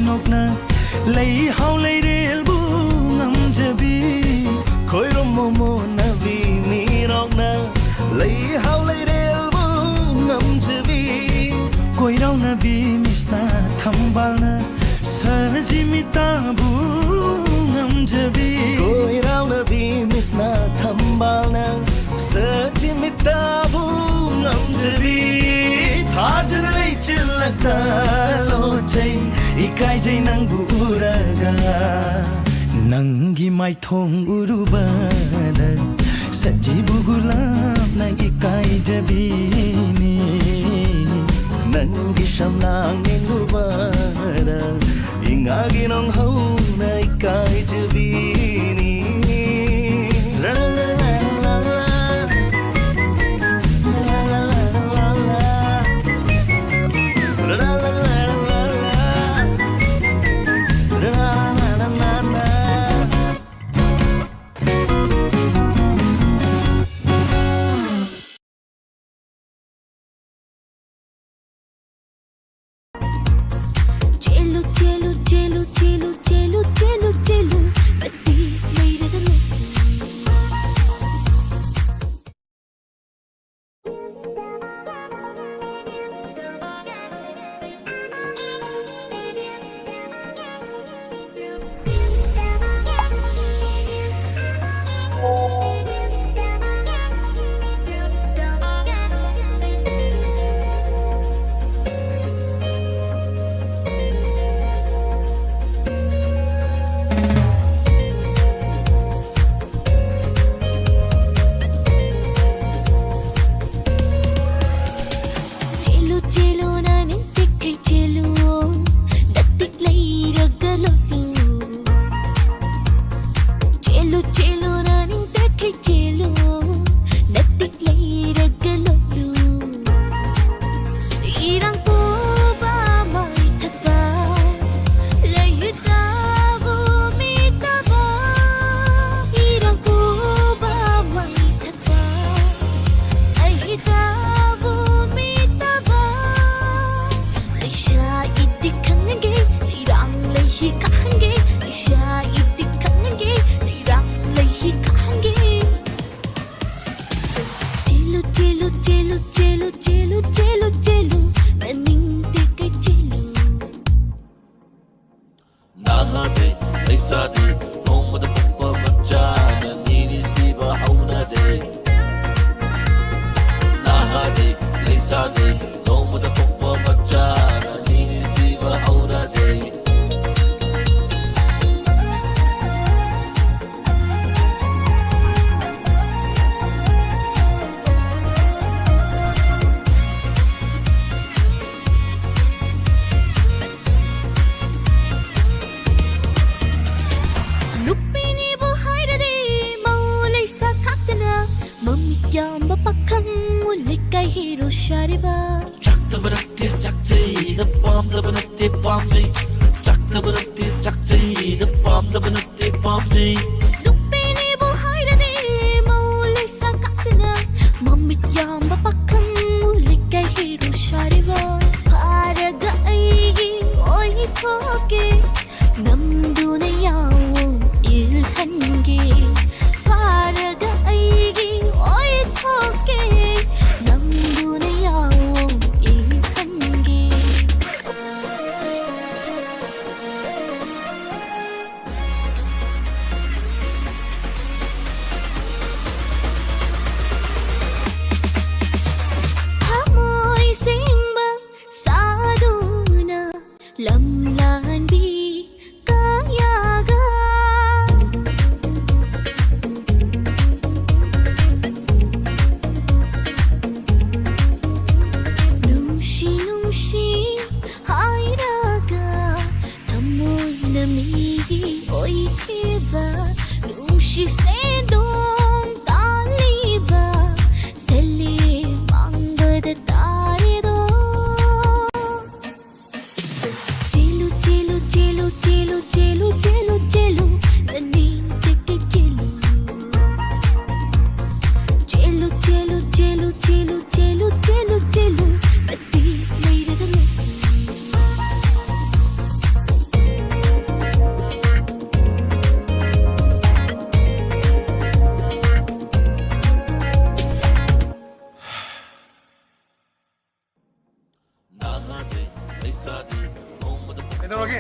Speaker 1: nokna lei hau lei rel bu ngam jabi
Speaker 7: Khoirum momo na vi mi rokna Lei hau lei rel bu ngam jabi
Speaker 1: koi rau na bi misna thambalna sajimita bu ngam jabi
Speaker 7: Koi rau na vi misna thambalna Sajimita bu ngam jabi
Speaker 1: Thajana lei chillakta lo chai ikai jai nang buraga Nangi maithong urubada sajibu gulamna ikaijabini
Speaker 7: Nangi samlang iluvara ingagi nang hona ikai jabini
Speaker 2: Chelu chelu chelu chelu chelu chelu chelu batti leiragale Chelu chelu nani tikkai chelu datti leiragalo Chelu chelu nani tikkai chelu datti leiragalo Irang po ba mai thakba leita bu mi taba Irang po ba mai thakba leita bu mi taba Aisha itikhange irang lehi kahange Aisha itikhange 샤리바
Speaker 1: 짝다버렸대 짝제이다 빰다버렸대 빰제이 짝다버렸대 짝제이다 빰다버렸대 빰제이
Speaker 2: 눈빛이 보하이라니 몰래 사각스나 몸이 양바 박한 몰래가 히로 샤리바 바라가 아이기 오이 포기 남눈에 야옹 일한게 바라가 아이기 오이 포기 남눈에 야옹 일한게 하모이 생방 사도나 람란비 까야가 누시 하이라가 하모이 나미기 오이티바 누시 세동 달리바 셀리 망가다 따리도 Jelu jelu jelu jelu jelu jelu jelu Tani teke jelu Jelu jelu jelu jelu jelu jelu jelu Tati later the
Speaker 1: 나한테 레이사디
Speaker 3: Ito lagi.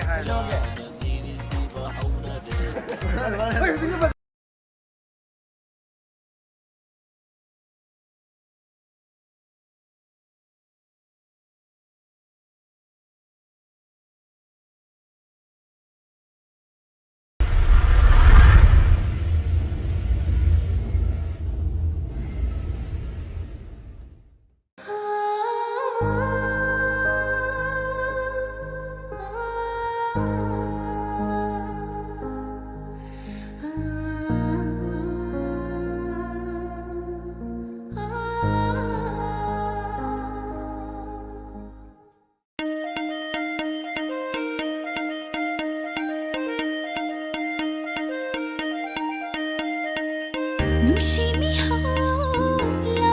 Speaker 3: 누심이 흘러온다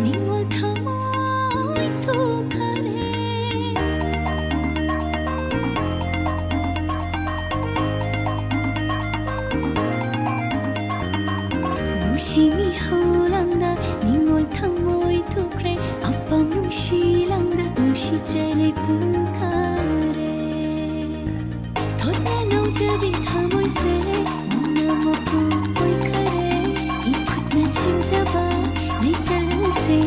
Speaker 3: 니와 담아이 독하래 누심이 흘러온다 니와 담아이 독하래 아빠 무시랑다 무시제를 부카래 더내 노즈비 하물세 너무 보이 카레 이쿠나 심잡아 내 잘세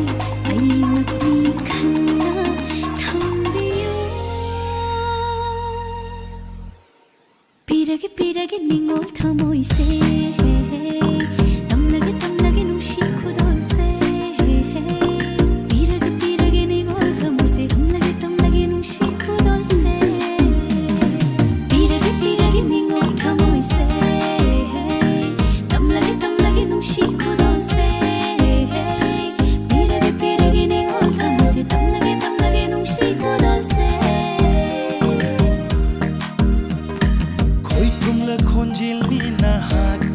Speaker 3: 아이막니 칸나 탐비요 비라게 비라게 닝오 타모이세 땀나게 땀나게 눈시 굳어세 비라게 비라게 닝오 타모이세 땀나게 땀나게 눈시 굳어세 비라게 비라게 닝오 타모이세 땀나게 땀나게 눈시 굳어세 비라게 비라게 닝오 타모이세 땀나게 땀나게 눈시 굳어세
Speaker 1: Koi tumla khonjil ni na hag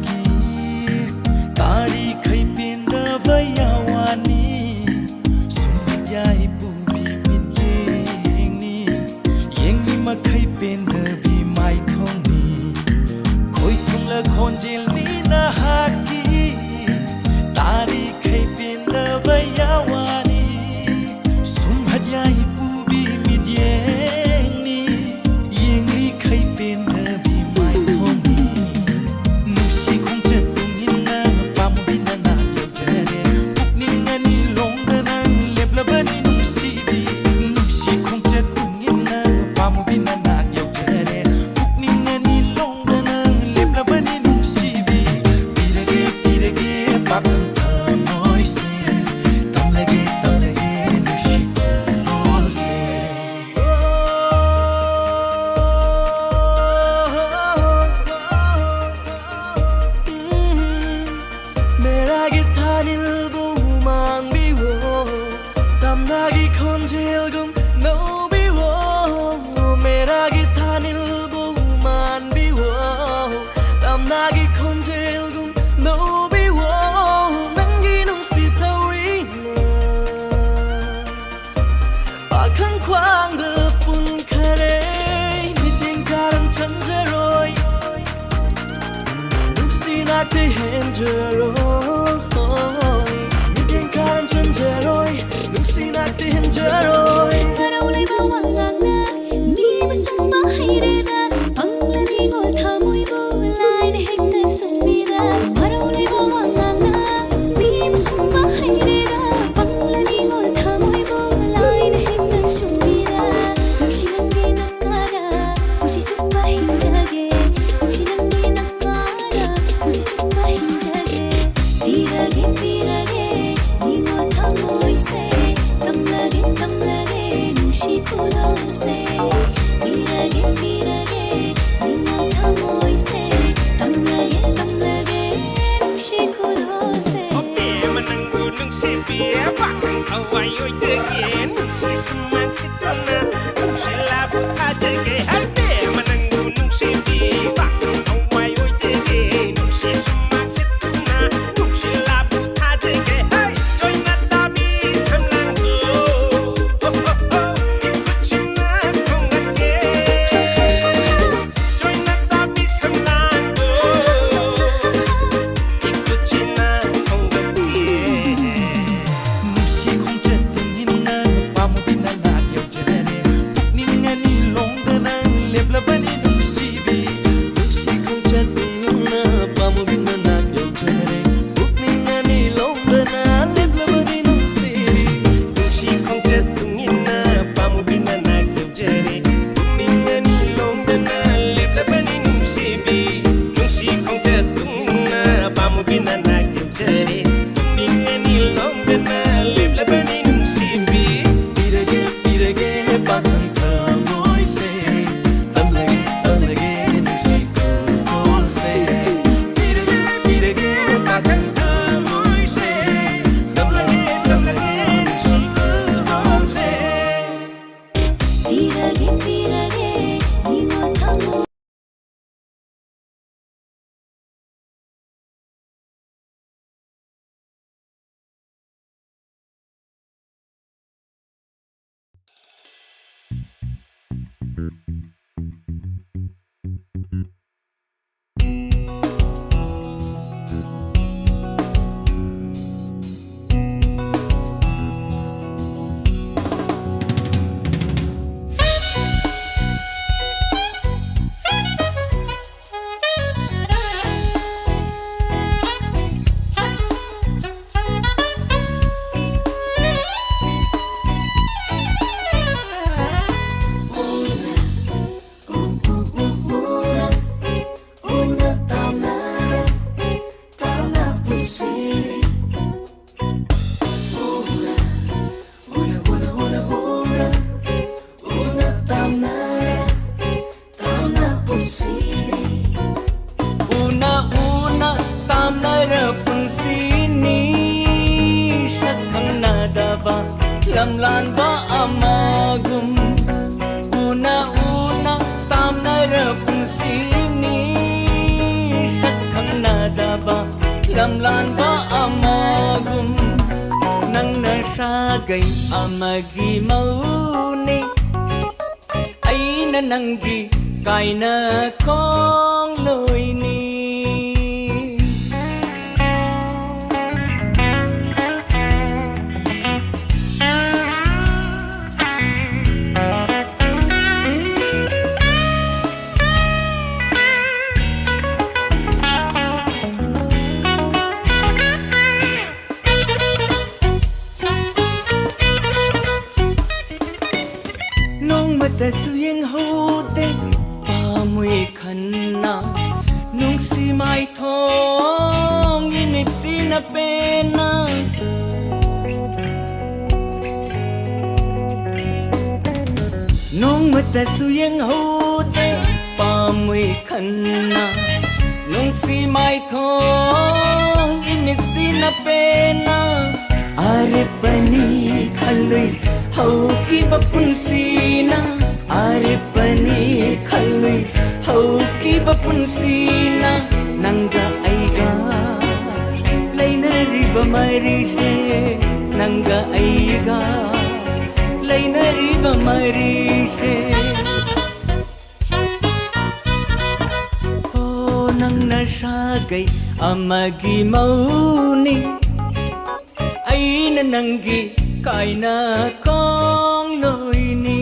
Speaker 7: Lagi konjelgum no be wo nangi nung si tawina Bakang kwang de pun kare Miting karam chanjeroy Nung si nakte henjeroy Miting karam chanjeroy Nung si nakte henjeroy
Speaker 3: Marauly bawang nganga Di masumba hayreda Panglani ngol thamoy bo Lain hekta sumida Marauly bawang nganga Di masumba hayreda Panglani ngol thamoy bo Lain hekta sumida Kushi nange nakara Kushi sumba hinjage Kushi nange nakara Kushi sumba hinjage Pirage pirage Ni ngol thamoy se Tamlage tamlage Nushi kudo se Pirage pirage Ni ngol thamoy se Tamlage tamlage Nushi kudo se
Speaker 8: Menunggu nungsi biar bakang awai oi tegen nungsi seman situna nungsi labu ajege hati menunggu nungsi biar bakang awai oi tegen nungsi seman situna nungsi labu ajege hai joy ngatabi samlangu ikut cina kongage joy ngatabi samlangu ikut cina kongage
Speaker 1: Nusi kong jatuh hina Pamu bina nak yau jere Ninga ni long dana Lep labani nusi bi
Speaker 7: Nusi kong jatuna Pamu bina nak yau jere Buk ninga ni long dana Lep labani nusi
Speaker 8: Nusi kong jatungina pamu bina nak jere Ninga ni long dana lep labani nusi bi Nusi kong jatungina pamu bina nak jere Ninga ni long dana lep labani nusi bi
Speaker 7: Pirage pirage Bakang thamoy se Tamlage tamlage Nusi kudo se Pirage pirage Bakang thamoy se Tamlage tamlage Nusi kudo se
Speaker 3: Pirage pirage Ni ngol thamoy
Speaker 7: Una tam na rapun sini Shakhang nada ba lamlan ba amagum Una tam na rapun sini Shakhang nada ba lamlan ba amagum Nang nasagay amagi mauni Ay nananggi kay na kong loy ni Nong mata suyeng hote pamuy kanna Nung si mai thong init sinapena Nong mata suyeng hote pamuy kanna Nung si mai thong init sinapena Are pani khalui hau ki bapunsina Are pani khalui hau ki bapunsina
Speaker 1: nanga aiga lainariba marise nanga aiga lainariba marise oh nangna sagay amagi mauni aina nangi kaina kong loini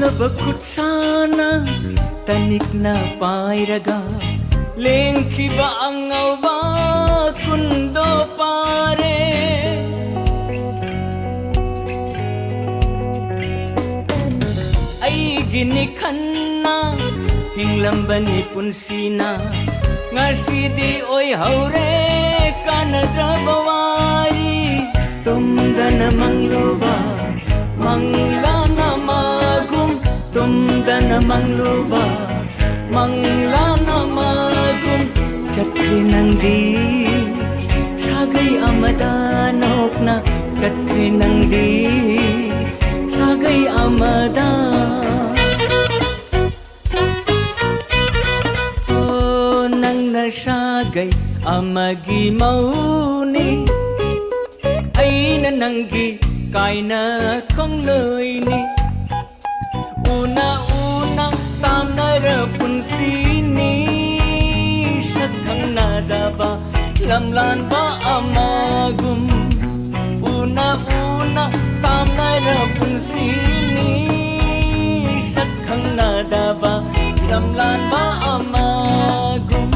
Speaker 1: Labakut sana tanik na pairaga lengkiba ang ngawba kundo pare ay ginikhan na hinglamban ni punsina ngasidi oy haure kanadrabawari tumda na mangluba mangla na magum tumda na mangluba mangla na magum chakri nangdi sagay amadanok na chakri nangdi sagay amada oh nang nasagay amagi mauni ay nananggi kaina kong loini una tam na rapun sini sakhang nadaba lamlan ba amagum una tam na rapun sini sakhang nadaba lamlan ba amagum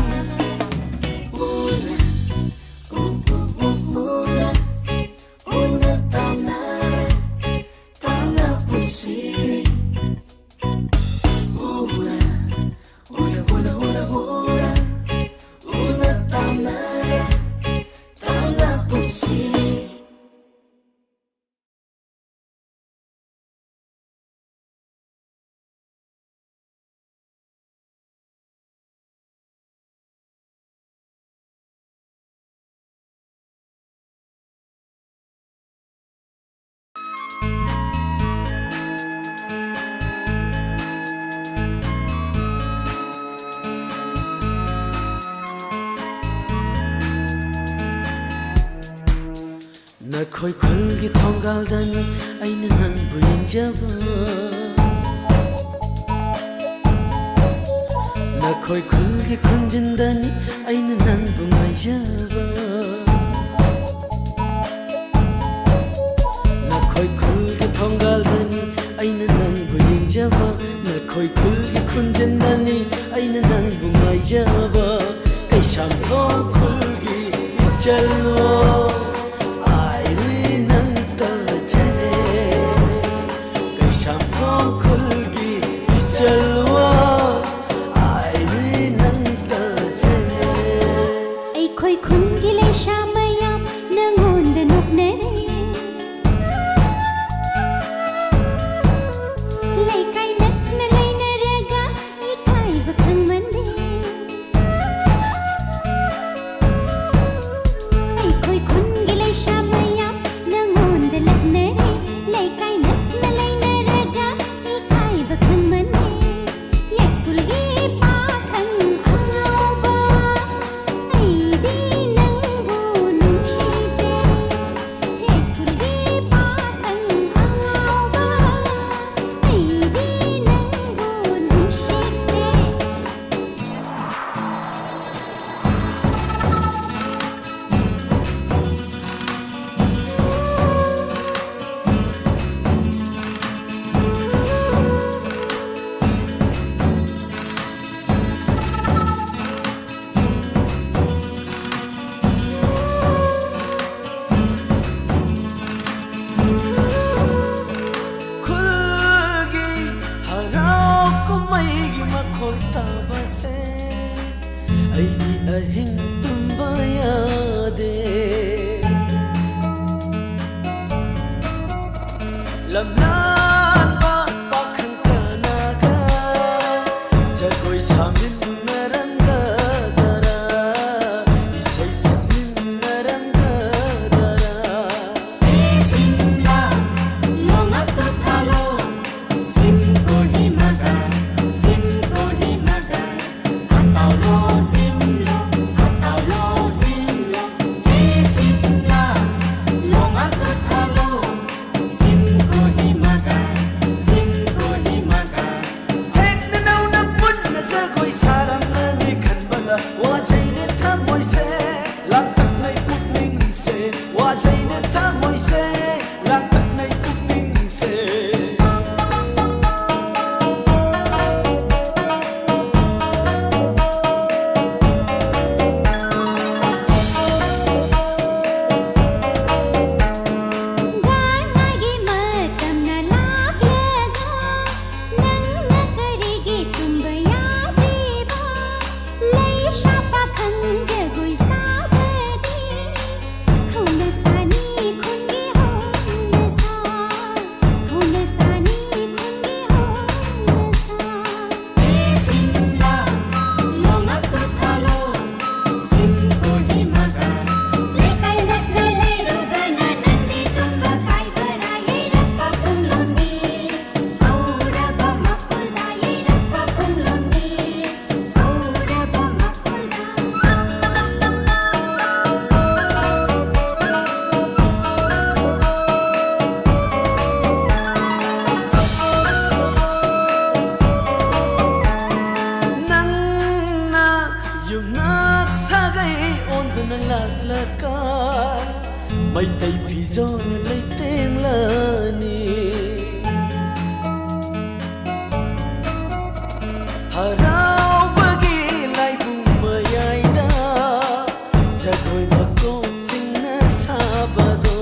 Speaker 9: Nakhoi khulgi thongaldan aina nangbu yenjaba Nakhoi khulgi khunjindani aina nangbu ngajaba Nakhoi khulgi thongaldan aina nangbu yenjaba Nakhoi khulgi khunjindani aina nangbu ngajaba Kaisham thong khulgi chalwa ꯁꯥꯕꯁꯦ ꯑꯩꯗꯤ ꯑꯍꯤꯡ ꯇꯨꯝꯕ ꯌꯥꯗꯦ ꯂꯝꯂꯥꯟꯕ ꯄꯥꯈꯪ ꯀꯅꯥꯒ ꯖꯒꯣꯏ ꯁꯥꯃꯤꯟꯅꯔꯝꯒꯗꯔꯥ 이세이 ꯁꯛꯃꯤꯟꯅꯔꯝꯒꯗꯔꯥ
Speaker 3: Simla, lomatu thalo, simko himaga, ataulo simlo, hey simla, lomatu thalo, simko himaga,
Speaker 9: ꯍꯦꯛ ꯅꯅꯧꯅ ꯄꯨꯟꯅ ꯖꯒꯣꯏ ꯁꯥꯔꯝꯂꯅꯤ ꯈꯟꯕꯗ ꯋꯥꯖꯩꯅꯦ ꯊꯃꯣꯏꯁꯦ ꯂꯥꯡꯇꯛꯅꯩ ꯄꯨꯛꯅꯤꯡꯁꯦ ꯋꯥꯖꯩꯅꯦ ꯊꯃꯣꯏꯁꯦ ꯂꯥꯡꯇꯛꯅꯩ ꯄꯨꯛꯅꯤꯡꯁꯦ
Speaker 2: ಗಾನಗೆ ಮಾತನ್ನ ಲಾಗ್ಯಾಗ ನನ್ನ ಕರೆಗೆ ತುಂಬ ಯಾದೇವ ಲೈಶಾಪ ಖಂಜಗುಯ್ ಸಾಗದೆ ಹುನಸಾನಿ ಖುಂಗೆ ಹುನಸಾ ಹುನಸಾನಿ ಖುಂಗೆ ಹುನಸಾ
Speaker 3: simla, lomatu thalo, simko himaga,
Speaker 2: lekay naglay rugana nandi tumba kay baraye rakpa kumlondi haura ba makuldaye rakpa kumlondi haura ba makulda
Speaker 9: ꯅꯪꯅ ꯌꯨꯝꯅꯥꯛ ꯁꯥꯒꯩ ꯑꯣꯟꯗꯨꯅ ꯂꯥꯛꯂꯒ ꯃꯩꯇꯩ ꯐꯤꯖꯣꯜꯅ ꯂꯩꯇꯦꯡꯂꯅꯤ ꯍꯔꯥꯎꯕꯒꯤ ꯂꯥꯏꯕꯨꯡ ꯃꯌꯥꯏꯗ ꯖꯒꯣꯏ ꯃꯀꯣꯛꯁꯤꯡꯅ ꯁꯥꯕꯗꯣ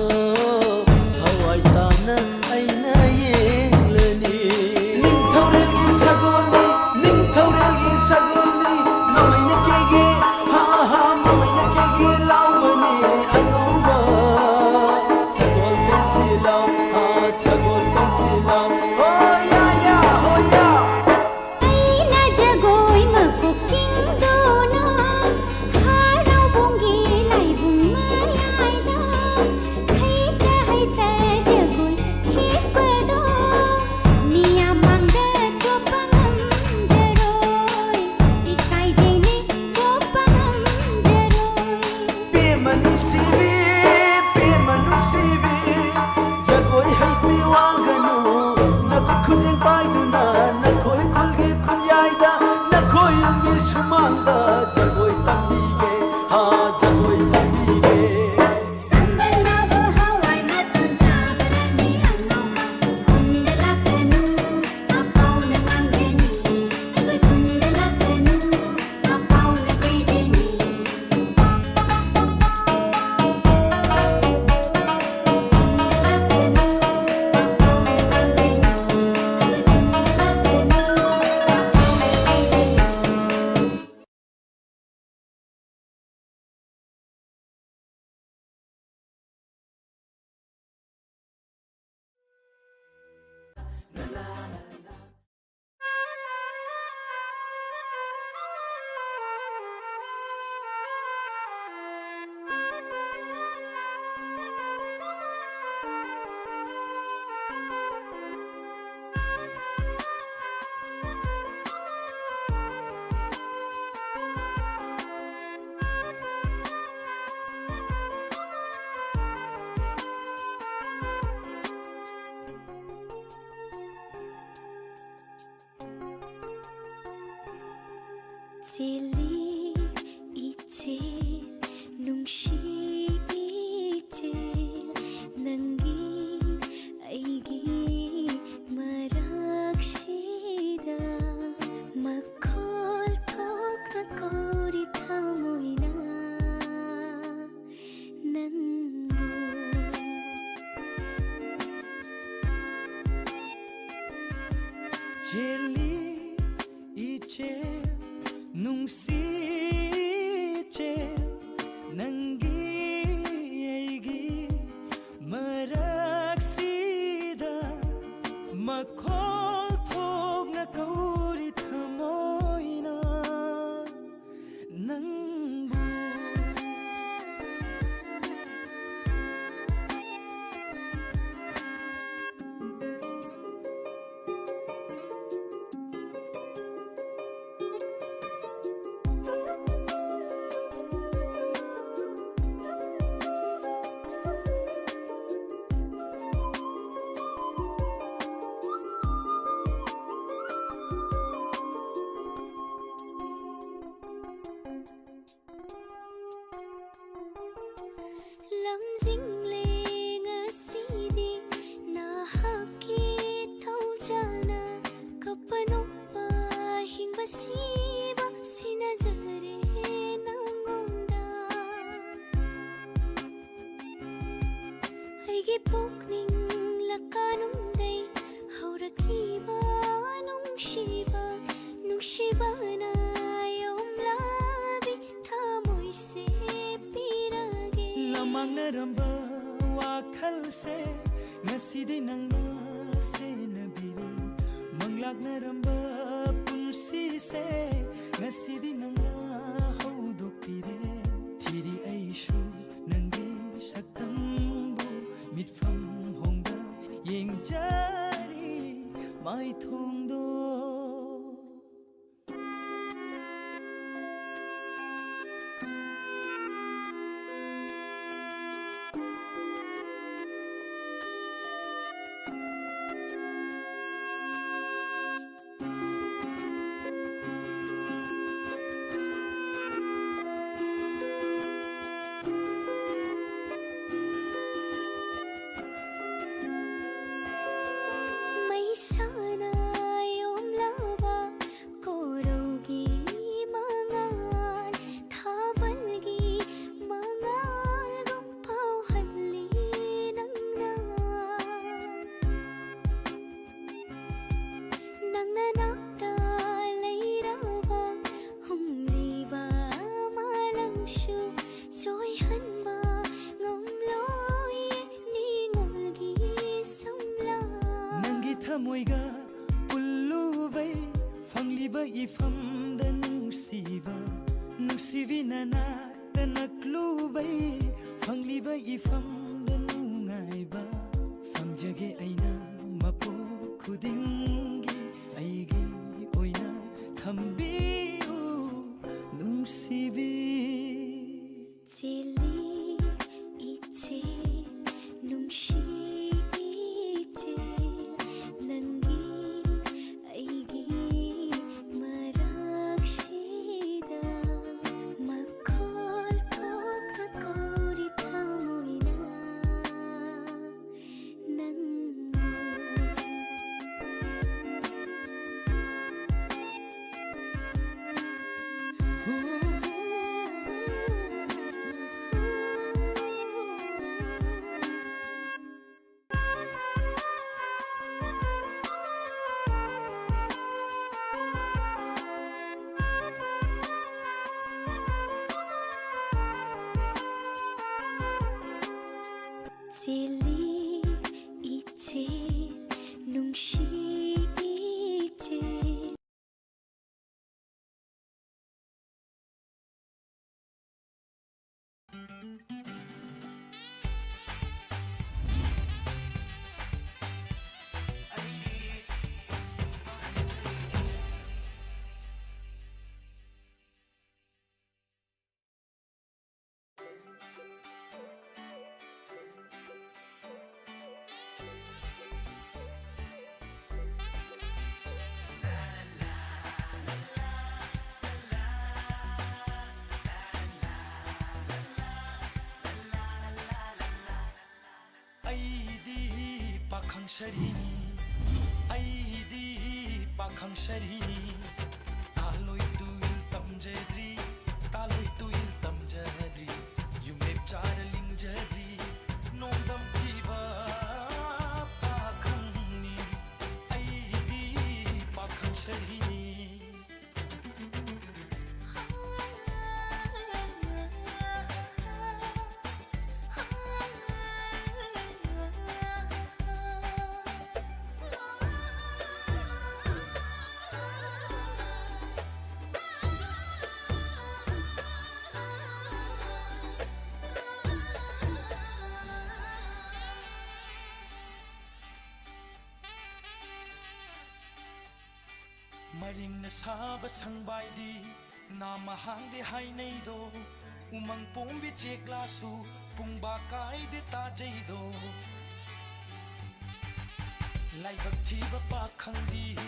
Speaker 9: ꯊꯋꯥꯏ ꯇꯥꯅ ꯑꯩꯅ ꯌꯦꯡꯂꯅꯤ ꯅꯤꯡꯊꯧꯔꯦꯜꯒꯤ ꯁꯒꯣꯜꯅꯤ ꯅꯤꯡꯊꯧꯔꯦꯜꯒꯤ ꯁꯒꯣꯜꯅꯤ ꯃꯃꯩꯅ ꯀꯦꯒꯦ ꯍꯥ ꯍꯥ ꯃꯃꯩꯅ ꯀꯦꯒꯦ ꯂꯥꯎꯕꯅꯤ ꯑꯉꯧꯕ ꯁꯒꯣꯜ ꯇꯣꯡꯁꯤ ꯂꯥꯎ ꯁꯒꯣꯜ ꯇꯣꯡꯁꯤ ꯂꯥꯎ ꯍꯣꯌꯥ ꯌꯥ ꯍꯣꯌꯥ
Speaker 2: aina jagoy makuk chingdona harau bungi laibung mayayda haita jagoy hipado miya mangda chopangam jaroy ikai jene chopangam jaroy
Speaker 9: Pe manusibi Jagoy haiti waganu Nakut khuzing paiduna Nakoy khulgi khunyayda Nakoy ungi sumanda Jagoy tambige Ha jagoy tambige
Speaker 2: sambal nabu hawai matun jabarani annoka kundalakanu apaw na manggani agoy kundalakanu apaw na jejeni Chili ichil nungshi ichil nangi aigi maraksida makhol thok na kori thamoina nandu
Speaker 9: Chili ichil
Speaker 1: ꯅꯨꯡꯁꯤꯆꯦ ꯅꯪꯒꯤ ꯑꯩꯒꯤ ꯃꯔꯛꯁꯤꯗ ꯃꯈꯣꯜ ꯊꯣꯛꯅ ꯀꯧꯔꯤ ꯊꯃꯣꯏꯅ ꯅꯪꯕꯨ
Speaker 3: ꯂꯝꯖꯤꯡꯂꯦ ꯉꯁꯤꯗꯤ ꯅꯍꯥꯛꯀꯤ ꯊꯧꯖꯥꯜꯅ ꯀꯞꯄ ꯅꯣꯛꯄ ꯍꯤꯡꯕ ꯁꯤꯕ ꯁꯤꯟꯅꯖꯔꯦ ꯅꯉꯣꯟꯗ ꯑꯩꯒꯤ ꯄꯨꯛꯅꯤꯡ ꯂꯀꯥꯅꯨꯡꯗꯩ ꯍꯧꯔꯛꯂꯤꯕ ꯅꯨꯡꯁꯤꯕ ꯅꯨꯡꯁꯤꯕꯅ ꯌꯣꯝꯂꯕꯤ ꯊꯃꯣꯏꯁꯦ ꯄꯤꯔꯒꯦ
Speaker 1: ꯂꯃꯥꯡꯅꯔꯝꯕ ꯋꯥꯈꯜꯁꯦ ꯉꯁꯤꯗꯤ ꯅꯪꯅ ꯁꯦꯟꯅꯕꯤꯔꯦ ꯃꯪꯂꯥꯛꯅꯔꯝꯕ ꯄꯨꯟꯁꯤꯁꯦ ꯉꯁꯤꯗꯤ ꯅꯪꯅ ꯍꯧꯗꯣꯛꯄꯤꯔꯦ ꯊꯤꯔꯤ ꯑꯩꯁꯨ ꯅꯪꯒꯤ ꯁꯛꯇꯝꯕꯨ ꯃꯤꯠꯐꯝ ꯍꯣꯡꯕ ꯌꯦꯡꯖꯔꯤ ꯃꯥꯏꯊꯣꯡꯗꯣ
Speaker 3: ꯃꯩꯁꯥꯅ ꯌꯣꯝꯂꯕ ꯀꯣꯔꯧꯒꯤ ꯃꯉꯥꯜ ꯊꯥꯕꯜꯒꯤ ꯃꯉꯥꯜꯒꯨꯝ ꯐꯥꯎꯍꯜꯂꯤ ꯅꯪꯅ ꯅꯥꯛꯇ ꯂꯩꯔꯕ ꯍꯨꯝꯂꯤꯕ ꯃꯥꯂꯪꯁꯨ ꯁꯣꯏꯍꯟꯕ ꯉꯝꯂꯣꯏꯌꯦ ꯅꯤꯉꯣꯜꯒꯤ ꯁꯝꯂꯥꯡ
Speaker 1: ꯅꯪꯒꯤ ꯊꯃꯣꯏꯒ ꯄꯨꯜꯂꯨꯕꯩ ꯐꯪꯂꯤꯕ ꯏꯐꯝꯗ ꯅꯨꯡꯁꯤꯕ ꯅꯨꯡꯁꯤꯕꯤꯅ ꯅꯥꯛꯇ ꯅꯛꯂꯨꯕꯩ ꯐꯪꯂꯤꯕ ꯏꯐꯝꯗ ꯅꯨꯡꯉꯥꯏꯕ ꯐꯪꯖꯒꯦ ꯑꯩꯅ ꯃꯄꯣꯛ ꯈꯨꯗꯤꯡꯒꯤ ꯑꯩꯒꯤ ꯑꯣꯏꯅ ꯊꯝꯕꯤꯌꯨ ꯅꯨꯡꯁꯤꯕꯤ
Speaker 3: ꯆꯦꯜꯂꯤ 이제 눈시 이제 nangi aigi maraksida makol thokra kori thamoina nangu 젤리 이제 눈시 이제
Speaker 1: पाखंसरिनी आईदी पाखंसरिनी तालोई तुइल तमजद्री तालोई तुइल तमजद्री युमेप चारलिंगजद्री नोदम थीवा पाखंनी आईदी पाखंसरिनी Paring na saba sangbay di na mahang de hay na ito umang pumbi cek lasu pung bakay de tajay do lai bak thi ba pa khang di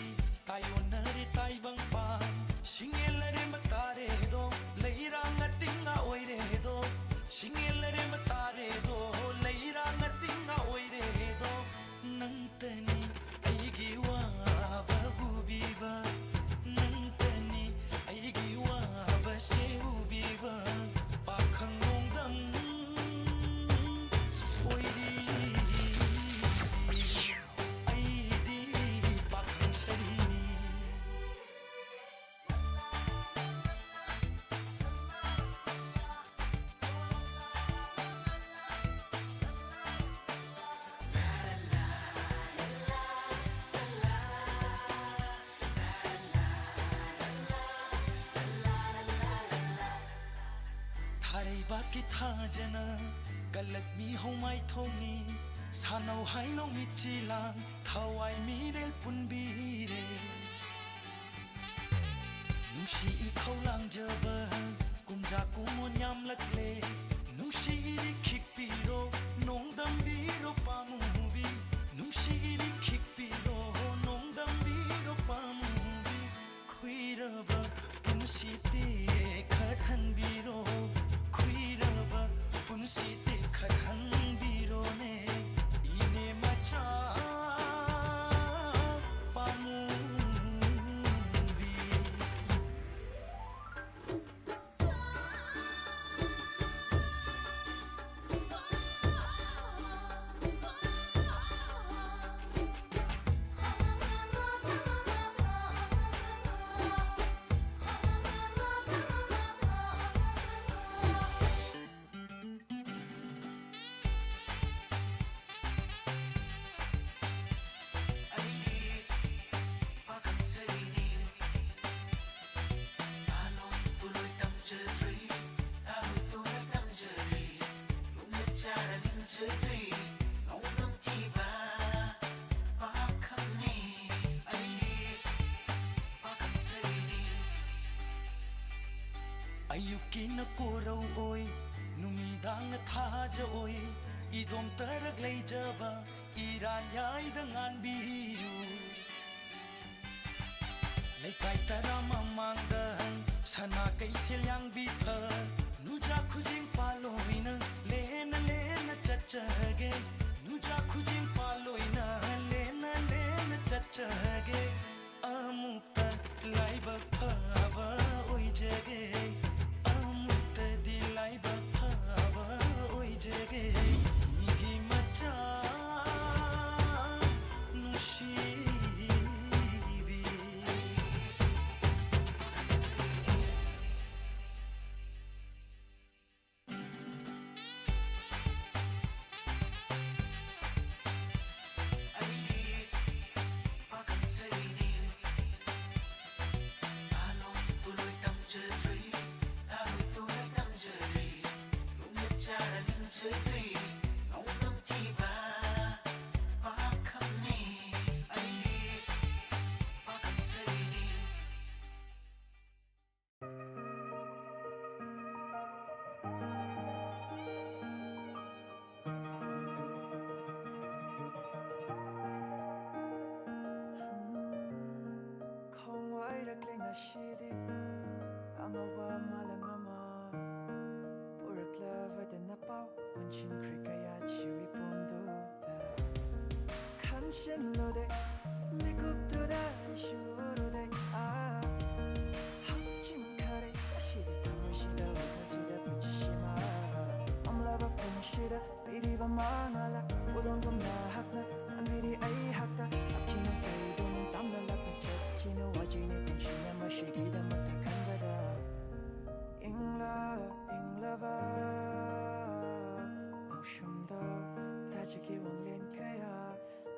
Speaker 1: tayo na ri tay bang pa singel re matare do lai rang ating nga oi re do singel re matare do lai rang ating nga oi re do nang tani ai gi wa ba gu bi ba nang tani ai gi wa ba se u bi ba pa khang nong dam oi di ai di pa khang sari Baki tha jana galat mi ho mai thongi sanau hai no mi chilang thawai mi del pun bi re nungsi I khau lang jaba kumja kumon yam lak le nungsi ri khik pi ro nong dam bi ro pa mu bi nungsi ri khik pi ro nong dam bi ro pa mu bi khui ra ba pun si te khat han bi ro Kuiraba punsi te khathan biro ne ine macha pamu bi Ayuki na korau oi numidang na thaja oi idom tarak lay jaba iranyay dengan biru lay kay tara mamangdan sana kay thilyang bitha nuja khujing paloina lena lena chachage nuja khujing paloina lena lena chachage amukta lay ba phava oi jage amukta di lay ba phava oi jage nigi macha nushibi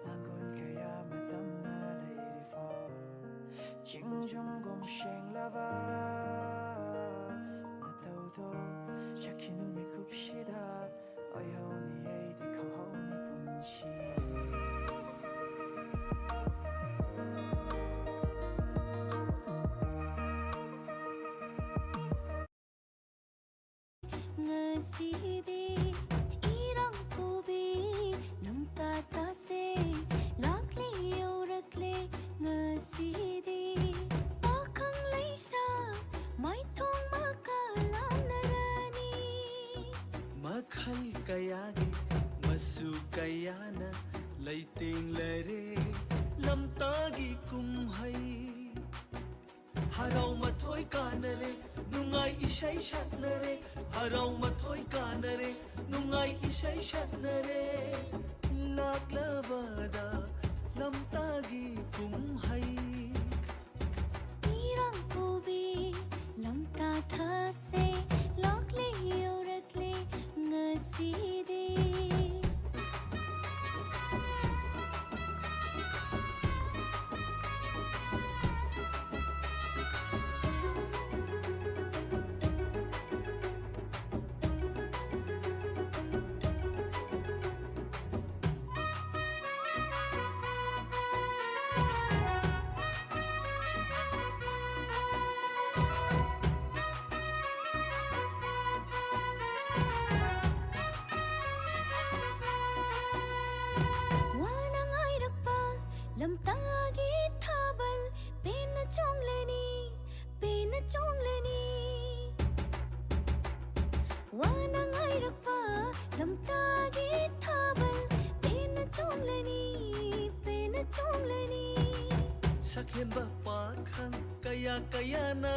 Speaker 10: Langgun kaya
Speaker 3: ngasi irang pubi namta ta se lakle yorakle ngasi pakhang leisa mai thong makalam narani
Speaker 7: makhal kayagi masu kayana leiting lere lamtagi kumhai harau mathoi kanare nungai ishai shatnare harau mathoi kanare nungai ishai shatnare laklabada lamtagi kumhai
Speaker 3: irang pubi lamta tha se lakle yorakle ngasi lamtagi thabal pen chongleni wana ngai rakpa lamtagi thabal pen chongleni
Speaker 7: sakhen ba pakhang kaya kayana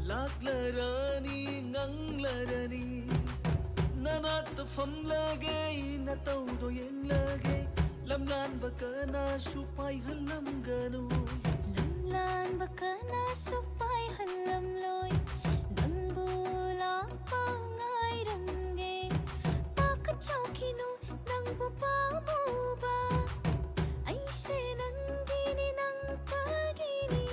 Speaker 7: laklarani nganglarani nanat famlage na tawdo yen lage lamlan bakana supai halam ganu
Speaker 3: lamlan bakana supai halam loi nangbula pangai ramge pak chokinu nangbu pamuba aise nangini nang pagini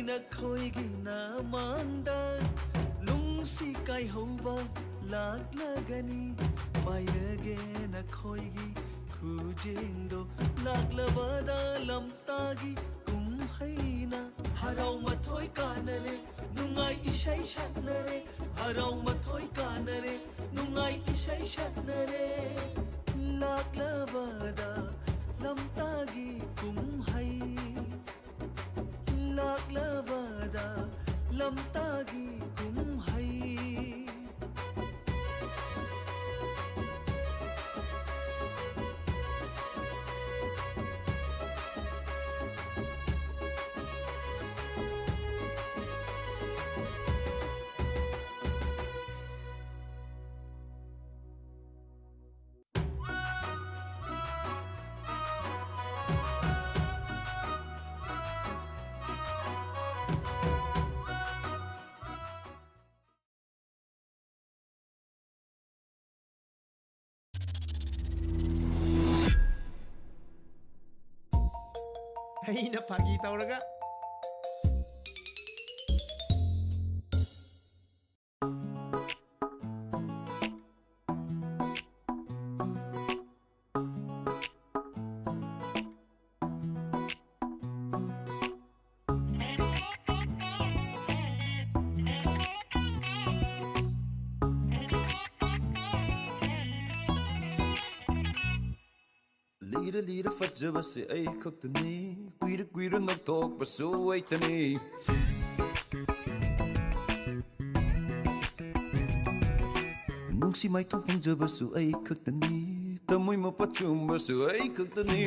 Speaker 7: na khoi gi na manda lung si kai hova lag lagani mai ge na khoi gi khujing do lag labada lam tagi kum haina harau mathoi kanare nungai ishai shatnare harau mathoi kanare nungai ishai shatnare lag labada lam tagi kum hai laklabada lamtagi kumhai
Speaker 10: Ay, napakita ko na ka.
Speaker 4: Lira lira fajjabase ay khaktani Quira quira noktok basu waitani Nungsi mai tong pangjabasu ay khaktani Tamoy mapachumbasu ay khaktani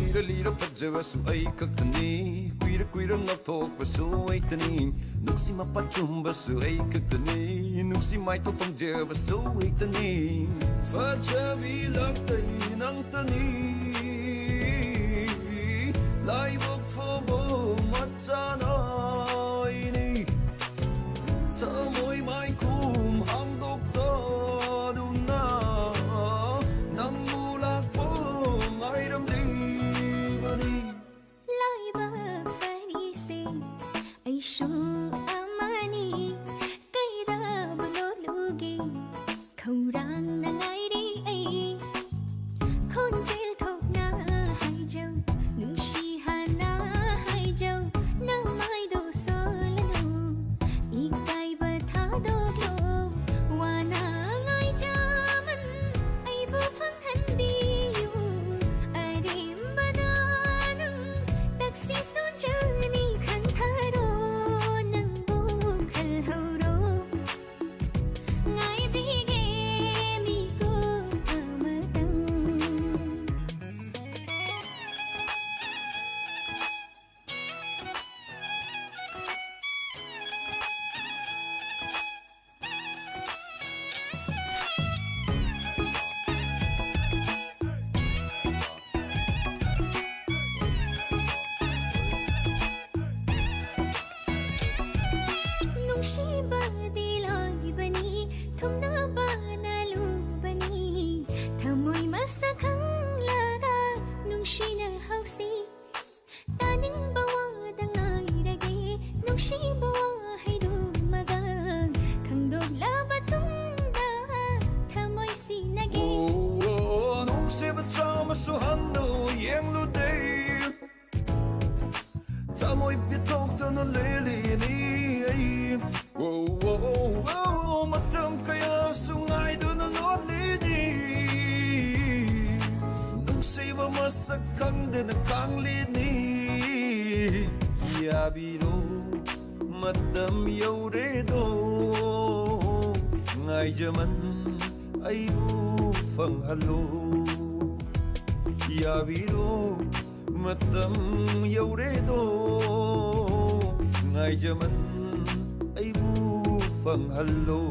Speaker 4: lira lira pajavasu ai kaktani kuira kuira ngapthokpasu ai tani nuksi mapachumbasu ai kaktani nuksi mai to pangjabasu ai tani fajabi laktai nang tani lai bok fobo machana ini thamoi mai kum hang dok to duna nang mulak po mai ram di bani
Speaker 2: lai ba fari se ai shu amani kai da bolo lugi khaurang na ngai ri ai khon jil thok na hai jau nung shi hana hai jau nang mai do so lanu ikai ba tha do lo wana ngai jaman ai bu phang han bi yu arim badanang taksi son chani khan tharo nang bu khal horo ngai bi ge mi ko amatang nungsiba dilay bani thumna bana lu bani thamoy masakhang laga nungsina hausi taning bawa dangai rage nungsi bawa haidu maga khangdog la batungda thamoy sinage
Speaker 4: nung se bachama su hando yeng lu dei thamoi pitok to no leli ni ai matam kaya sungai do na loli ni nung se ba masakang de na kang li ni ya biro matam yaure do ngai jaman ai bu phang halo ya biro matam yaure do ngai jaman ai bu phang halo